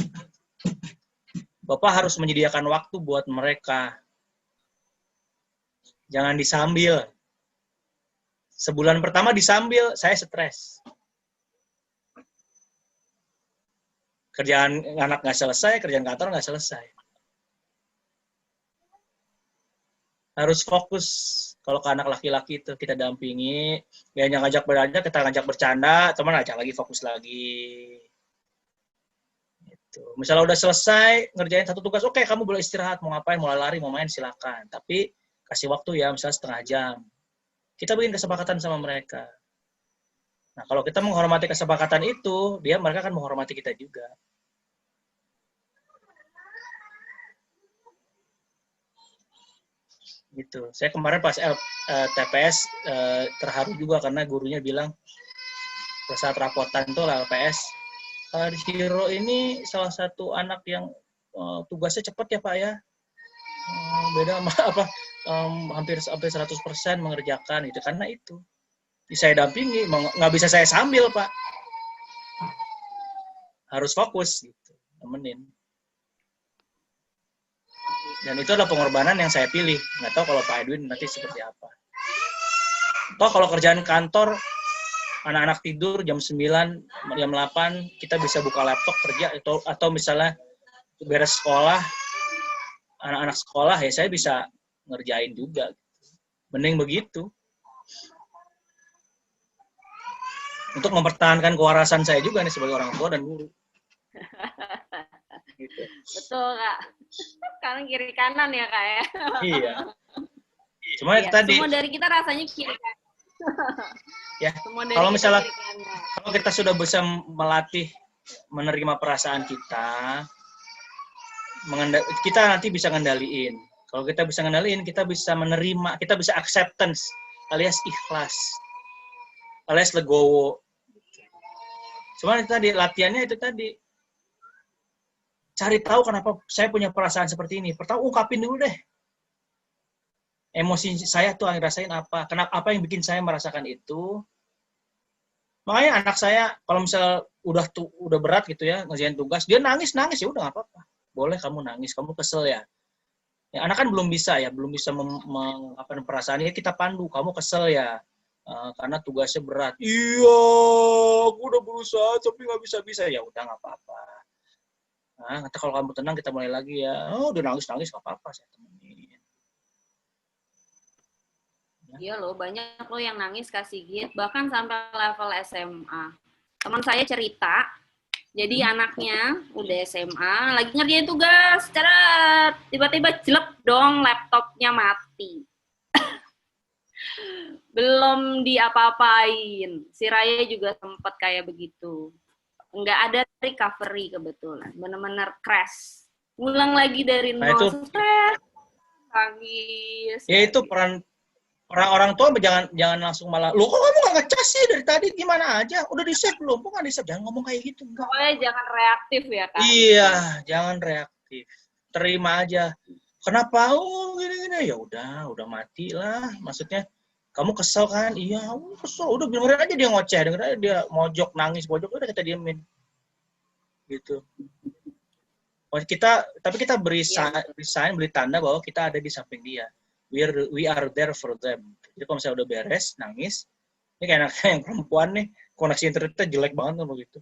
[SPEAKER 1] Bapak harus menyediakan waktu buat mereka. Jangan disambil. Sebulan pertama disambil, saya stres. Kerjaan anak nggak selesai, kerjaan kantor nggak selesai. Harus fokus. Kalau ke anak laki-laki itu kita dampingi, dia ngajak belajar, kita ngajak bercanda, teman ajak lagi, fokus lagi. Gitu. Misalnya udah selesai ngerjain satu tugas, oke, kamu boleh istirahat, mau ngapain, mau lari, mau main, silakan. Tapi kasih waktu ya, misalnya setengah jam. Kita bikin kesepakatan sama mereka. Nah, kalau kita menghormati kesepakatan itu, mereka akan menghormati kita juga. Gitu. Saya kemarin pas TPS terharu juga karena gurunya bilang saat rapotan itu LPS, Hiro ini salah satu anak yang tugasnya cepat ya Pak ya. Beda sama hampir 100% mengerjakan itu, karena itu saya dampingi, nggak bisa saya sambil Pak, harus fokus gitu, nemenin. Dan itu adalah pengorbanan yang saya pilih. Nggak tahu kalau Pak Edwin nanti seperti apa. Toh kalau kerjaan kantor, anak-anak tidur jam 9, jam 8, kita bisa buka laptop kerja, atau misalnya beres sekolah, anak-anak sekolah, ya saya bisa ngerjain juga. Mending begitu. Untuk mempertahankan kewarasan saya juga nih sebagai orang tua dan guru. Gitu.
[SPEAKER 2] Betul, Kak. Kanan kiri kanan ya, Kak ya.
[SPEAKER 1] Iya. Cuma
[SPEAKER 2] Iya,
[SPEAKER 1] tadi
[SPEAKER 2] semua dari kita rasanya kiri kanan.
[SPEAKER 1] ya,
[SPEAKER 2] Semua dari
[SPEAKER 1] kalau
[SPEAKER 2] kita
[SPEAKER 1] misalnya
[SPEAKER 2] kiri kanan.
[SPEAKER 1] kalau kita sudah bisa melatih menerima perasaan kita, kita nanti bisa ngendaliin. Kalau kita bisa ngendaliin, kita bisa menerima, kita bisa acceptance alias ikhlas, alias legowo. Cuma itu tadi latihannya itu tadi. Cari tahu kenapa saya punya perasaan seperti ini. Pertama ungkapin dulu deh. Emosi saya tuh yang rasain apa? Kenapa, apa yang bikin saya merasakan itu? Makanya anak saya kalau misal udah berat gitu ya, ngerjain tugas, dia nangis ya udah nggak apa-apa. Boleh kamu nangis, kamu kesel ya. Ya anak kan belum bisa mengungkapkan perasaannya, kita pandu, kamu kesel ya. Karena tugasnya berat. Iya, aku udah berusaha tapi nggak bisa. Ya udah nggak apa-apa. Nah, kalau kamu tenang kita mulai lagi ya. Oh, udah nangis nggak apa-apa, saya temenin.
[SPEAKER 2] Iya loh, banyak loh yang nangis kasih gift, bahkan sampai level SMA. Teman saya cerita, jadi anaknya udah SMA, lagi ngerjain tugas, tiba-tiba jelek dong laptopnya mati. Belum diapa-apain. Si Raya juga sempat kayak begitu. Nggak ada recovery kebetulan. Bener-bener crash. Ngulang lagi dari nol.
[SPEAKER 1] Itu,
[SPEAKER 2] stres. Nangis.
[SPEAKER 1] Ya itu peran orang tua jangan langsung malah, loh kok kamu nggak ngecas sih dari tadi, gimana aja? Udah di-save belum? Kok nggak di-save? Jangan ngomong kayak gitu. Enggak.
[SPEAKER 2] Pokoknya jangan reaktif ya, Kak.
[SPEAKER 1] Iya, jangan reaktif. Terima aja. Kenapa? Oh, gini-gini. Ya udah mati lah. Maksudnya, kamu kesel kan? Iya, kesel. Udah dengerin aja dia ngoceh, dengerin aja dia mojok, nangis, udah kita diemin. Gitu. Tapi kita beri sign, beri tanda bahwa kita ada di samping dia. We are there for them. Jadi kalau misalnya udah beres, nangis, ini kayak anaknya yang perempuan nih, koneksi internetnya jelek banget kan begitu.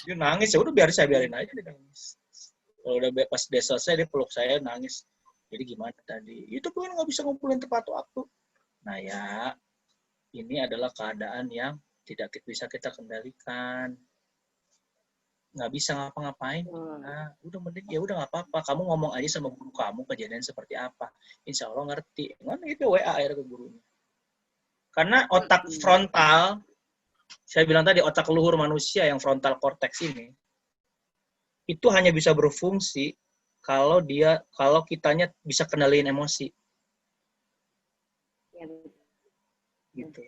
[SPEAKER 1] Dia nangis, ya udah biarin aja dia nangis. Kalau udah pas dia selesai, dia peluk saya, nangis. Jadi gimana tadi? Itu kan nggak bisa ngumpulin tepat waktu. Nah ya, ini adalah keadaan yang tidak bisa kita kendalikan. Nggak bisa ngapa-ngapain. Nah, udah mending ya udah nggak apa-apa. Kamu ngomong aja sama guru kamu kejadian seperti apa. Insya Allah ngerti. Kan itu WA air ke gurunya. Karena otak frontal, saya bilang tadi otak luhur manusia yang frontal cortex ini, itu hanya bisa berfungsi kalau kitanya bisa kendaliin emosi. Gitu.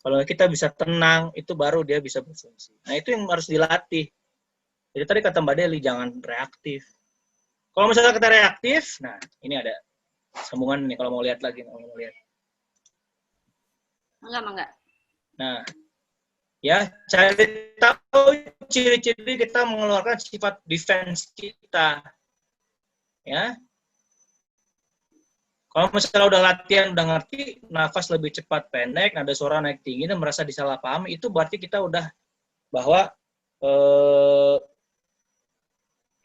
[SPEAKER 1] Kalau kita bisa tenang, itu baru dia bisa berfungsi. Nah, itu yang harus dilatih. Jadi tadi kata Mbak Deli, jangan reaktif. Kalau misalnya kita reaktif, nah ini ada sambungan nih kalau mau lihat lagi.
[SPEAKER 2] Enggak.
[SPEAKER 1] Nah, ya cari tahu ciri-ciri kita mengeluarkan sifat defense kita. Ya. Kalau misalnya udah latihan, udah ngerti, nafas lebih cepat pendek, nada suara naik tinggi, dan merasa disalahpahami, itu berarti kita udah bahwa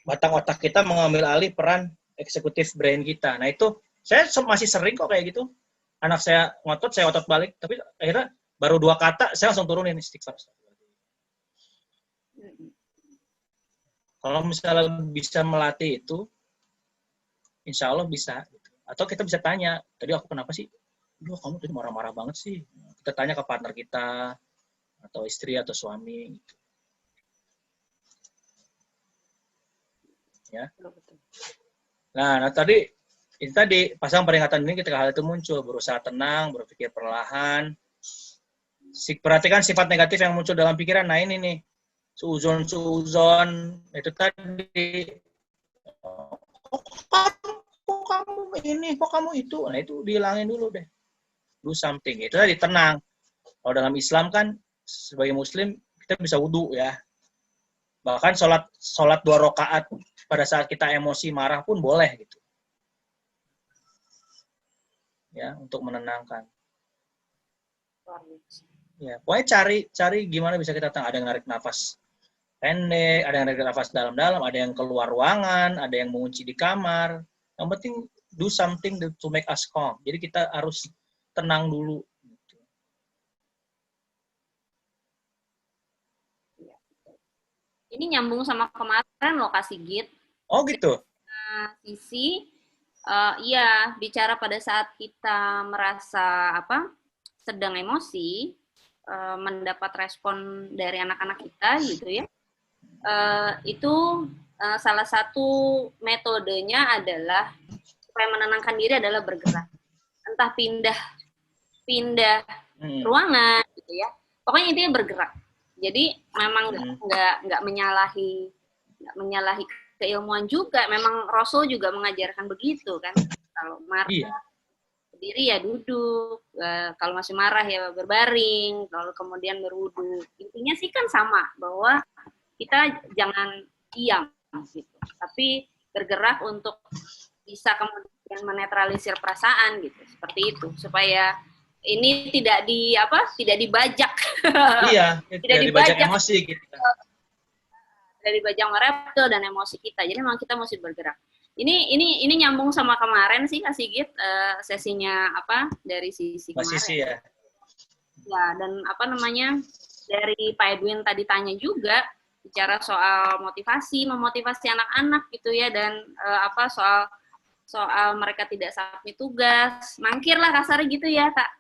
[SPEAKER 1] batang otak kita mengambil alih peran eksekutif brain kita. Nah itu, saya masih sering kok kayak gitu. Anak saya ngotot, saya otot balik. Tapi akhirnya baru 2 kata, saya langsung turunin istighfar. Kalau misalnya bisa melatih itu, insya Allah bisa. Atau kita bisa tanya, tadi aku kenapa sih? Duh, kamu tadi marah-marah banget sih. Kita tanya ke partner kita, atau istri, atau suami. Gitu. Ya. Nah tadi pasang peringatan ini ketika hal itu muncul, berusaha tenang, berpikir perlahan, perhatikan sifat negatif yang muncul dalam pikiran. Nah ini nih, suuzon itu tadi, kok kamu ini, kok kamu itu, nah itu dihilangin dulu deh, do something. Itu tadi tenang. Kalau dalam Islam kan sebagai Muslim kita bisa wudhu ya. Bahkan sholat 2 rakaat pada saat kita emosi marah pun boleh gitu. Ya, untuk menenangkan. Ya, pokoknya cari gimana bisa kita tenang. Ada yang narik nafas pendek, ada yang narik nafas dalam-dalam, ada yang keluar ruangan, ada yang mengunci di kamar. Yang penting do something to make us calm. Jadi kita harus tenang dulu.
[SPEAKER 2] Ini nyambung sama kemarin loh Kak Sigit.
[SPEAKER 1] Oh gitu?
[SPEAKER 2] Sisi, iya, bicara pada saat kita merasa sedang emosi, mendapat respon dari anak-anak kita gitu ya, itu salah satu metodenya adalah supaya menenangkan diri adalah bergerak, entah pindah ruangan gitu ya, pokoknya intinya bergerak. Jadi memang nggak menyalahi keilmuan juga, memang Rasul juga mengajarkan begitu kan, kalau marah berdiri ya duduk, kalau masih marah ya berbaring, lalu kemudian berwudu. Intinya sih kan sama, bahwa kita jangan diam gitu, tapi bergerak untuk bisa kemudian menetralisir perasaan gitu, seperti itu, supaya ini tidak dibajak.
[SPEAKER 1] Iya, tidak dibajak emosi gitu.
[SPEAKER 2] Tidak dibajak reptil dan emosi kita. Jadi memang kita mesti bergerak. Ini nyambung sama kemarin sih Kak Sigit, sesinya dari sisi kemarin.
[SPEAKER 1] Sisi ya.
[SPEAKER 2] Ya, dan dari Pak Edwin tadi tanya juga bicara soal memotivasi anak-anak gitu ya, dan soal mereka tidak submit tugas, mangkir lah kasarnya gitu ya Kak.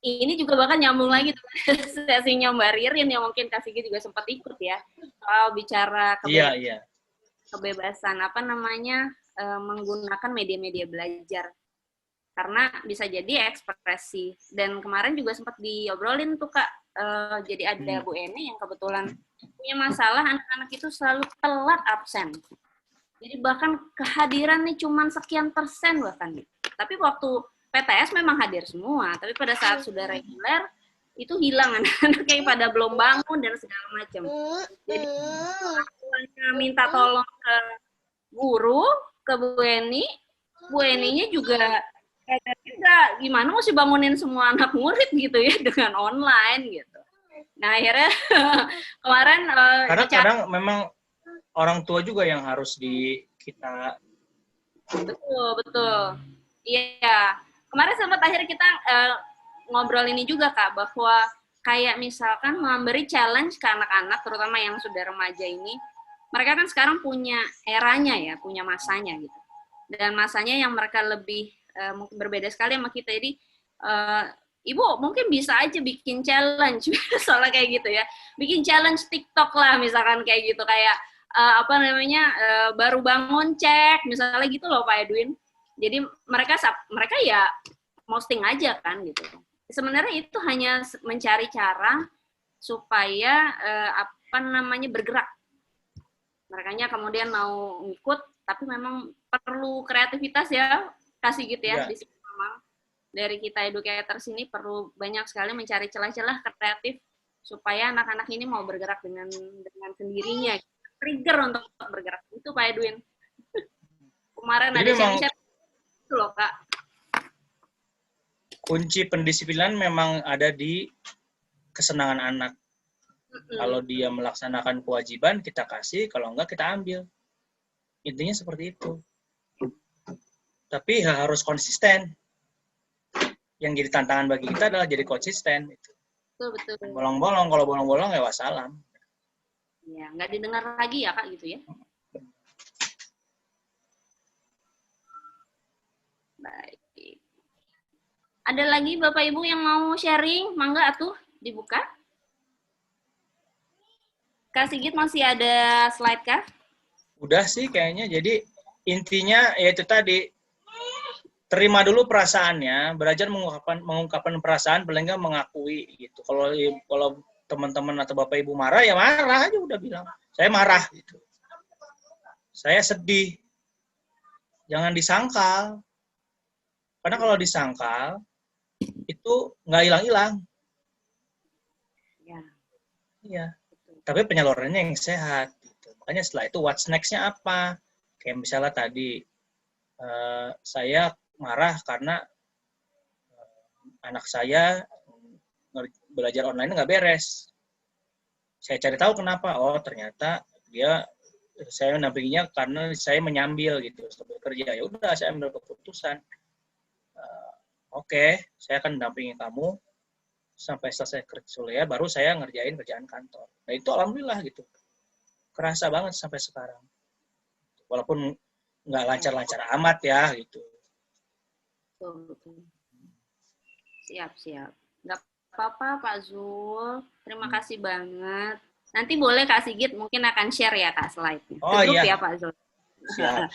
[SPEAKER 2] Ini juga bahkan nyambung lagi tuh sesinya Mbak Ririn yang mungkin Kak Sigit juga sempat ikut ya, soal bicara kebebasan menggunakan media-media belajar, karena bisa jadi ekspresi. Dan kemarin juga sempat diobrolin tuh Kak, jadi ada Bu Eni yang kebetulan punya masalah anak-anak itu selalu telat absen. Jadi bahkan kehadiran nih cuman sekian persen bahkan. Tapi waktu PTS memang hadir semua, tapi pada saat sudah reguler itu hilang anak-anaknya pada belum bangun dan segala macam. Jadi minta tolong ke guru, ke Bu Eninya juga gimana mesti bangunin semua anak murid gitu ya dengan online gitu. Nah akhirnya kemarin
[SPEAKER 1] karena kadang memang orang tua juga yang harus kita. Betul.
[SPEAKER 2] Iya. Kemarin sempat akhirnya kita ngobrol ini juga Kak, bahwa kayak misalkan memberi challenge ke anak-anak, terutama yang sudah remaja ini, mereka kan sekarang punya eranya ya, punya masanya gitu. Dan masanya yang mereka lebih mungkin berbeda sekali sama kita. Jadi Ibu mungkin bisa aja bikin challenge, soalnya kayak gitu ya. Bikin challenge TikTok lah misalkan kayak gitu, kayak baru bangun cek, misalnya gitu loh Pak Edwin. Jadi mereka ya posting aja kan gitu. Sebenarnya itu hanya mencari cara supaya bergerak. Merekanya kemudian mau ngikut, tapi memang perlu kreativitas ya, kasih gitu ya. Di sini memang dari kita educators ini perlu banyak sekali mencari celah-celah kreatif supaya anak-anak ini mau bergerak dengan sendirinya. Trigger untuk bergerak. Itu Pak Edwin. Kemarin jadi ada share itu loh Kak.
[SPEAKER 1] Kunci pendisiplinan memang ada di kesenangan anak. Kalau dia melaksanakan kewajiban, kita kasih. Kalau enggak, kita ambil. Intinya seperti itu. Tapi harus konsisten. Yang jadi tantangan bagi kita adalah jadi konsisten.
[SPEAKER 2] Betul.
[SPEAKER 1] Bolong-bolong. Kalau bolong-bolong, ya wassalam.
[SPEAKER 2] Ya, nggak didengar lagi ya Kak, gitu ya. Baik. Ada lagi Bapak Ibu yang mau sharing? Mangga atuh dibuka. Kak Sigit masih ada slide kah?
[SPEAKER 1] Udah sih kayaknya. Jadi intinya yaitu tadi, terima dulu perasaannya, belajar mengungkapkan perasaan, paling nggak mengakui gitu. Kalau teman-teman atau Bapak Ibu marah, ya marah aja, udah bilang. Saya marah gitu. Saya sedih. Jangan disangkal. Karena kalau disangkal, itu nggak hilang-hilang. Iya. Tapi penyalurannya yang sehat. Gitu. Makanya setelah itu what's next-nya apa? Kayak misalnya tadi, saya marah karena anak saya belajar online nggak beres. Saya cari tahu kenapa. Oh, ternyata saya mendampinginya karena saya menyambil gitu sambil kerja. Ya udah, saya ambil keputusan. Oke, saya akan mendampingi kamu sampai selesai kuliah, baru saya ngerjain kerjaan kantor. Nah itu alhamdulillah gitu. Kerasa banget sampai sekarang. Walaupun nggak lancar-lancar amat ya gitu.
[SPEAKER 2] Betul. Siap. Nggak apa-apa Pak Zul. Terima kasih banget. Nanti boleh Kak Sigit mungkin akan share ya Kak slide-nya.
[SPEAKER 1] Oh
[SPEAKER 2] Ya
[SPEAKER 1] iya.
[SPEAKER 2] Pak Zul.
[SPEAKER 1] Siap.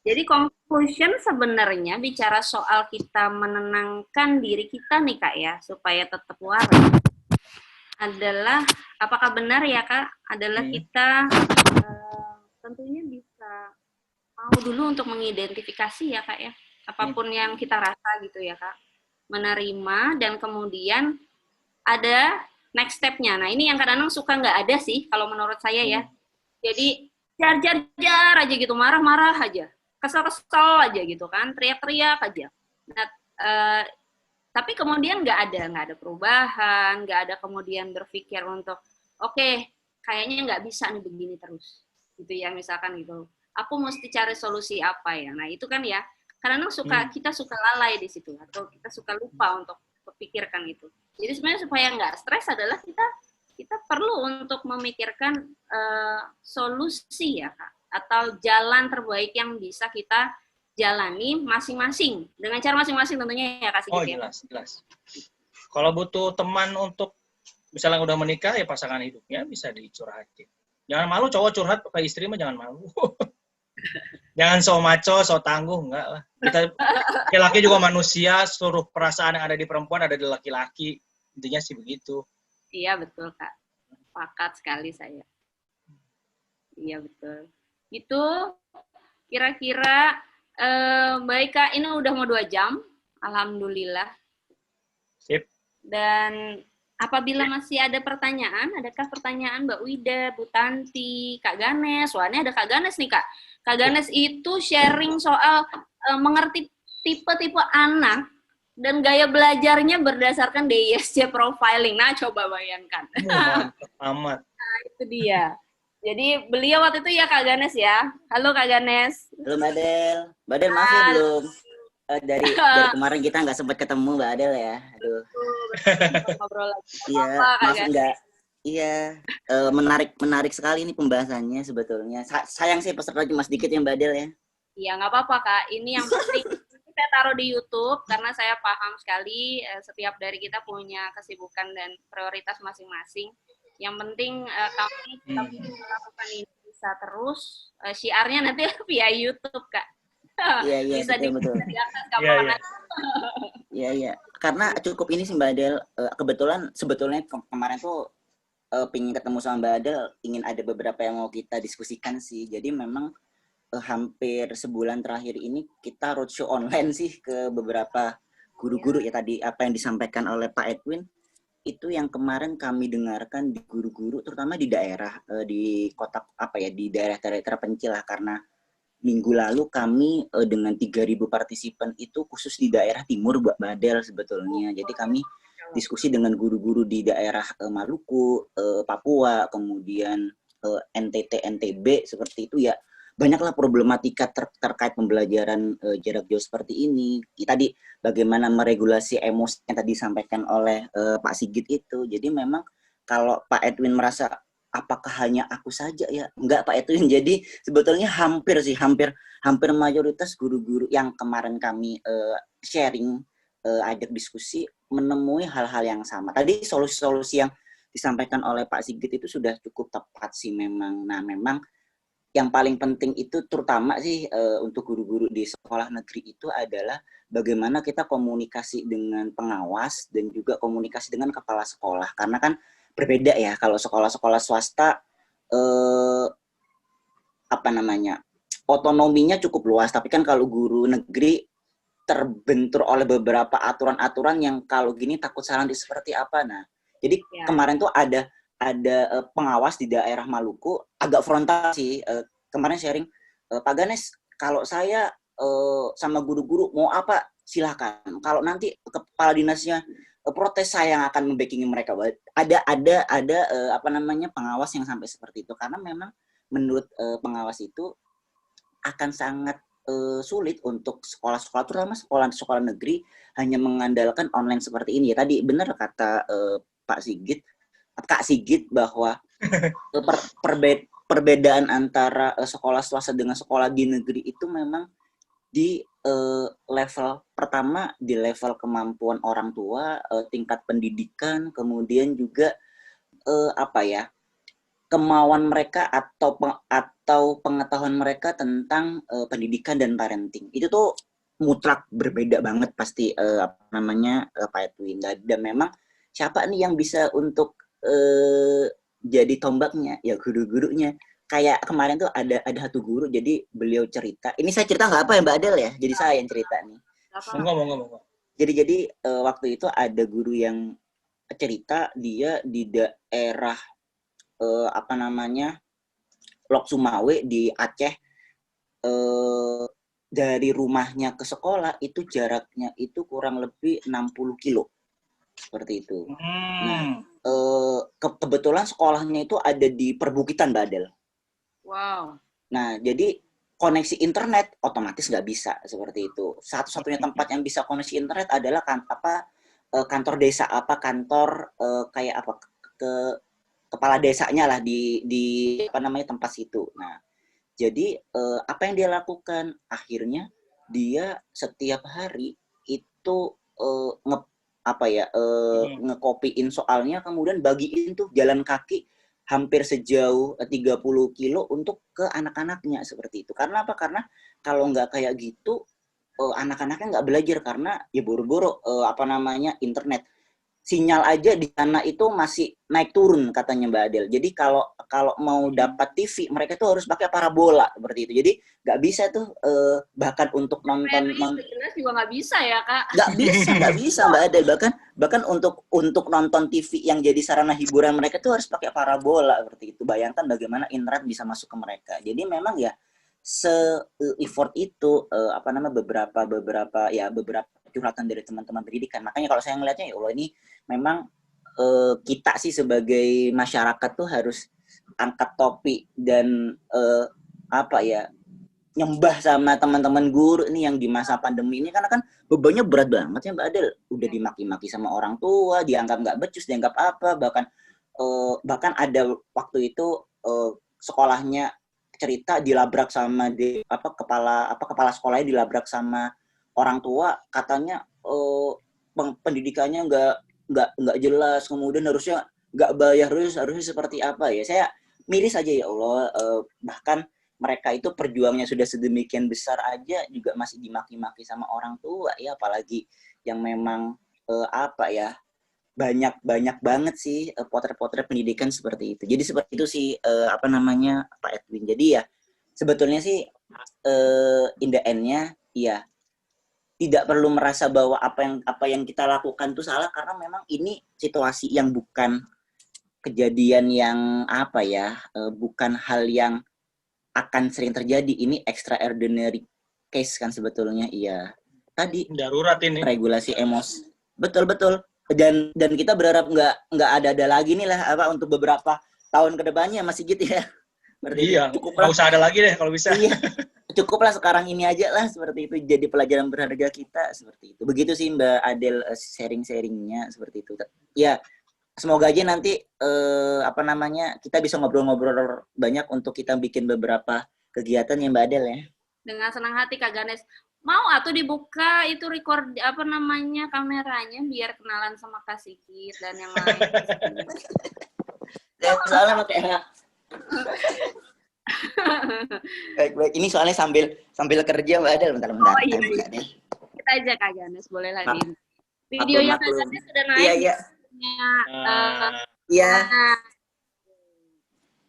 [SPEAKER 2] Jadi conclusion sebenarnya bicara soal kita menenangkan diri kita nih Kak ya, supaya tetap waras. Adalah, apakah benar ya Kak, adalah kita tentunya bisa mau dulu untuk mengidentifikasi ya Kak ya, apapun yang kita rasa gitu ya Kak. Menerima dan kemudian ada next step-nya. Nah ini yang kadang-kadang suka nggak ada sih kalau menurut saya ya. Jadi jar aja gitu, marah-marah aja. Kesel-kesel aja gitu kan, teriak-teriak aja. Nah, tapi kemudian nggak ada perubahan, nggak ada kemudian berpikir untuk, oke, kayaknya nggak bisa nih begini terus, gitu ya misalkan gitu. Aku mesti cari solusi apa ya? Nah itu kan ya, karena kita suka lalai di situ, atau kita suka lupa untuk memikirkan itu. Jadi sebenarnya supaya nggak stres adalah kita perlu untuk memikirkan solusi ya Kak, atau jalan terbaik yang bisa kita jalani masing-masing dengan cara masing-masing tentunya ya Kak Sigit.
[SPEAKER 1] Oh jelas. Kalau butuh teman untuk misalnya udah menikah ya pasangan hidupnya bisa dicurhatin. Jangan malu cowok curhat ke istri mah jangan malu. Jangan so maco, so tangguh, enggak lah. Kita laki-laki juga manusia, seluruh perasaan yang ada di perempuan ada di laki-laki. Intinya sih begitu.
[SPEAKER 2] Iya betul Kak. Sepakat sekali saya. Iya betul. Itu kira-kira baik Kak, ini udah mau 2 jam. Alhamdulillah.
[SPEAKER 1] Sip.
[SPEAKER 2] Dan apabila masih ada pertanyaan, adakah pertanyaan Mbak Wida, Bu Tanti, Kak Ganes? Wah, ini ada Kak Ganes nih Kak. Kak Ganes itu sharing soal mengerti tipe-tipe anak dan gaya belajarnya berdasarkan DISC profiling. Nah, coba bayangkan.
[SPEAKER 1] Mantap amat.
[SPEAKER 2] Nah, itu dia. Jadi beliau waktu itu ya Kak Ganes ya. Halo Kak Ganes.
[SPEAKER 5] Halo Mbak Del. Mbak Del masih belum? Dari kemarin kita nggak sempat ketemu Mbak Del ya. Aduh.
[SPEAKER 2] Ngobrol lagi.
[SPEAKER 5] Iya, maaf enggak. Iya, menarik sekali ini pembahasannya sebetulnya. Sayang sih peserta cuma sedikit ya Mbak Del ya.
[SPEAKER 2] Iya, nggak apa-apa Kak. Ini yang penting saya taruh di YouTube karena saya paham sekali setiap dari kita punya kesibukan dan prioritas masing-masing. Yang penting kami tetap melakukan ini bisa terus. Syiarnya nanti via YouTube Kak.
[SPEAKER 5] Iya,
[SPEAKER 2] bisa
[SPEAKER 5] betul.
[SPEAKER 2] diakses kapan.
[SPEAKER 5] Iya. Karena cukup ini sih Mbak Del. Kebetulan sebetulnya kemarin tuh pengen ketemu sama Mbak Del, ingin ada beberapa yang mau kita diskusikan sih. Jadi memang hampir sebulan terakhir ini kita roadshow online sih ke beberapa guru-guru ya tadi apa yang disampaikan oleh Pak Edwin itu yang kemarin kami dengarkan di guru-guru terutama di daerah di kota di daerah terpencil lah karena minggu lalu kami dengan 3.000 partisipan itu khusus di daerah timur Mbak Del sebetulnya. Jadi kami diskusi dengan guru-guru di daerah Maluku, Papua, kemudian NTT, NTB seperti itu ya. Banyaklah problematika terkait pembelajaran jarak jauh seperti ini. Tadi bagaimana meregulasi emosi yang tadi disampaikan oleh Pak Sigit itu. Jadi memang kalau Pak Edwin merasa apakah hanya aku saja ya? Enggak Pak Edwin. Jadi sebetulnya hampir mayoritas guru-guru yang kemarin kami sharing ajak diskusi menemui hal-hal yang sama. Tadi solusi-solusi yang disampaikan oleh Pak Sigit itu sudah cukup tepat sih memang. Nah memang yang paling penting itu terutama sih untuk guru-guru di sekolah negeri itu adalah bagaimana kita komunikasi dengan pengawas dan juga komunikasi dengan kepala sekolah. Karena kan berbeda ya kalau sekolah-sekolah swasta otonominya cukup luas. Tapi kan kalau guru negeri terbentur oleh beberapa aturan-aturan yang kalau gini takut salah seperti apa. Nah, jadi kemarin tuh ada pengawas di daerah Maluku agak frontal sih kemarin sharing Pak Ganes kalau saya sama guru-guru mau apa silakan kalau nanti kepala dinasnya protes saya yang akan membackingi mereka. Ada apa namanya pengawas yang sampai seperti itu, karena memang menurut pengawas itu akan sangat sulit untuk sekolah-sekolah, terutama sekolah negeri, hanya mengandalkan online seperti ini. Ya tadi benar kata Kak Sigit bahwa perbedaan antara sekolah swasta dengan sekolah di negeri itu memang di level pertama, di level kemampuan orang tua, tingkat pendidikan, kemudian juga kemauan mereka atau pengetahuan mereka tentang pendidikan dan parenting. Itu tuh mutlak berbeda banget pasti Pak Edwin. Dan memang siapa nih yang bisa untuk jadi tombaknya? Ya guru-gurunya. Kayak kemarin tuh ada satu guru, jadi beliau cerita. Ini saya cerita nggak apa ya Mbak Adel ya? Jadi saya yang cerita nih.
[SPEAKER 1] Ngomong.
[SPEAKER 5] Jadi waktu itu ada guru yang cerita dia di daerah Lok Sumawe di Aceh, dari rumahnya ke sekolah itu jaraknya itu kurang lebih 60 kilo seperti itu. Nah, kebetulan sekolahnya itu ada di perbukitan, Badel.
[SPEAKER 2] Wow.
[SPEAKER 5] Nah, jadi koneksi internet otomatis nggak bisa seperti itu. Satu-satunya tempat yang bisa koneksi internet adalah kantor desa, kantor kayak kepala desanya lah di tempat situ. Nah, jadi apa yang dia lakukan? Akhirnya dia setiap hari itu ngekopiin soalnya, kemudian bagiin tuh jalan kaki hampir sejauh 30 kilo untuk ke anak-anaknya seperti itu. Karena apa? Karena kalau nggak kayak gitu, anak-anaknya nggak belajar karena ya boro-boro internet. Sinyal aja di sana itu masih naik turun katanya Mbak Adel. Jadi kalau mau dapat TV mereka tuh harus pakai parabola seperti itu. Jadi nggak bisa tuh bahkan untuk nonton
[SPEAKER 2] jelas juga nggak bisa ya Kak.
[SPEAKER 5] Nggak bisa Mbak Adel. Bahkan untuk nonton TV yang jadi sarana hiburan mereka tuh harus pakai parabola seperti itu. Bayangkan bagaimana internet bisa masuk ke mereka. Jadi memang ya se-effort itu beberapa curhatan dari teman-teman pendidikan. Makanya kalau saya ngelihatnya ya Allah, ini memang kita sih sebagai masyarakat tuh harus angkat topi dan nyembah sama teman-teman guru ini yang di masa pandemi ini, karena kan bebannya berat banget ya Mbak Adel. Udah dimaki-maki sama orang tua, dianggap nggak becus, dianggap apa, bahkan ada waktu itu sekolahnya cerita dilabrak sama kepala sekolahnya dilabrak sama orang tua, katanya pendidikannya nggak jelas, kemudian harusnya nggak bayar, harusnya seperti apa ya. Saya miris aja ya Allah, bahkan mereka itu perjuangnya sudah sedemikian besar aja juga masih dimaki-maki sama orang tua ya, apalagi yang memang banyak banget sih potret-potret pendidikan seperti itu. Jadi seperti itu sih Pak Edwin. Jadi ya sebetulnya sih in the end-nya ya tidak perlu merasa bahwa apa yang kita lakukan itu salah, karena memang ini situasi yang bukan kejadian yang bukan hal yang akan sering terjadi. Ini extraordinary case kan sebetulnya. Iya. Tadi
[SPEAKER 1] darurat ini.
[SPEAKER 5] Regulasi emosi. Betul. Dan kita berharap nggak ada lagi nih lah untuk beberapa tahun ke depannya masih gitu ya.
[SPEAKER 1] Berarti iya, nggak usah ada lagi deh kalau bisa.
[SPEAKER 5] Iya. Cukuplah sekarang ini aja lah seperti itu, jadi pelajaran berharga kita seperti itu. Begitu sih Mbak Adel sharing-sharingnya seperti itu. Ya, semoga aja nanti kita bisa ngobrol-ngobrol banyak untuk kita bikin beberapa kegiatan ya Mbak Adel ya.
[SPEAKER 2] Dengan senang hati Kak Ganes. Mau atau dibuka itu record kameranya biar kenalan sama Kak Sigit dan yang lain.
[SPEAKER 5] Soalnya pakai baik. Ini soalnya sambil kerja Mbak Adel, bentar.
[SPEAKER 2] Oh iya. Kita aja Kak Ganes, boleh lagi. Videonya Kak Ganes sudah naik.
[SPEAKER 5] Iya.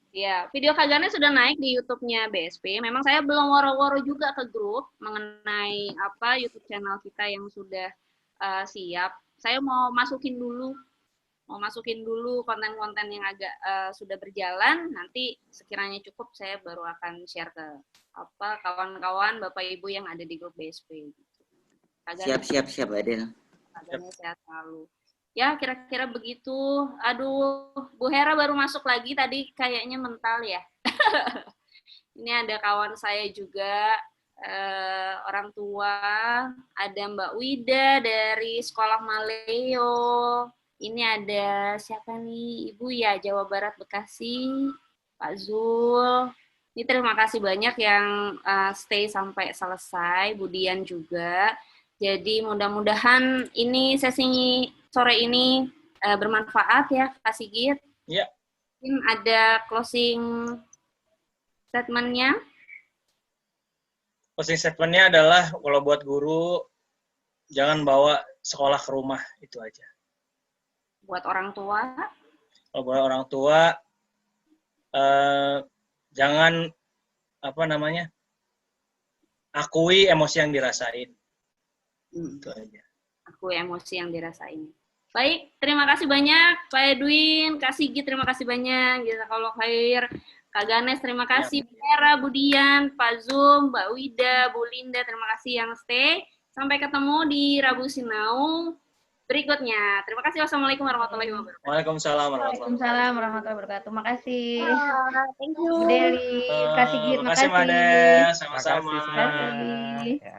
[SPEAKER 2] Ya, video Kak Ganes sudah naik di YouTube-nya BSP. Memang saya belum woro-woro juga ke grup mengenai YouTube channel kita yang sudah siap. Saya mau masukin dulu konten-konten yang agak sudah berjalan. Nanti sekiranya cukup saya baru akan share ke kawan-kawan Bapak Ibu yang ada di grup BSP.
[SPEAKER 5] Siap Adel.
[SPEAKER 2] Kak Ganes sehat selalu. Ya, kira-kira begitu. Aduh, Bu Hera baru masuk lagi tadi kayaknya mental ya. Ini ada kawan saya juga, orang tua. Ada Mbak Wida dari Sekolah Maleo. Ini ada siapa nih? Ibu ya, Jawa Barat Bekasi. Pak Zul. Ini terima kasih banyak yang stay sampai selesai. Budian juga. Jadi mudah-mudahan ini sesi sore ini bermanfaat ya, Kak Sigit.
[SPEAKER 1] Iya.
[SPEAKER 2] Mungkin ada closing statement-nya.
[SPEAKER 1] Closing statement-nya adalah kalau buat guru jangan bawa sekolah ke rumah, itu aja.
[SPEAKER 2] Buat orang tua,
[SPEAKER 1] Kalau buat orang tua jangan akui emosi yang dirasain. Itu aja.
[SPEAKER 2] aku emosi yang dirasain. Baik, terima kasih banyak Pak Edwin, Kak Sigit, terima kasih banyak. Jazakallahu khair. Kak Ganes, terima kasih. Bu Hera, Budian, Pak Zum, Mbak Wida, Bu Linda, terima kasih yang stay. Sampai ketemu di Rabu Sinau berikutnya. Terima kasih. Wassalamualaikum warahmatullahi wabarakatuh.
[SPEAKER 1] Waalaikumsalam
[SPEAKER 3] Waalaikumsalam warahmatullahi wabarakatuh. Makasih.
[SPEAKER 2] Thank you.
[SPEAKER 3] Bu Deli, Kak Sigit,
[SPEAKER 1] Makasih
[SPEAKER 3] makasih.
[SPEAKER 1] Mbak Del, sama-sama.
[SPEAKER 4] Makasih semuanya. Ya.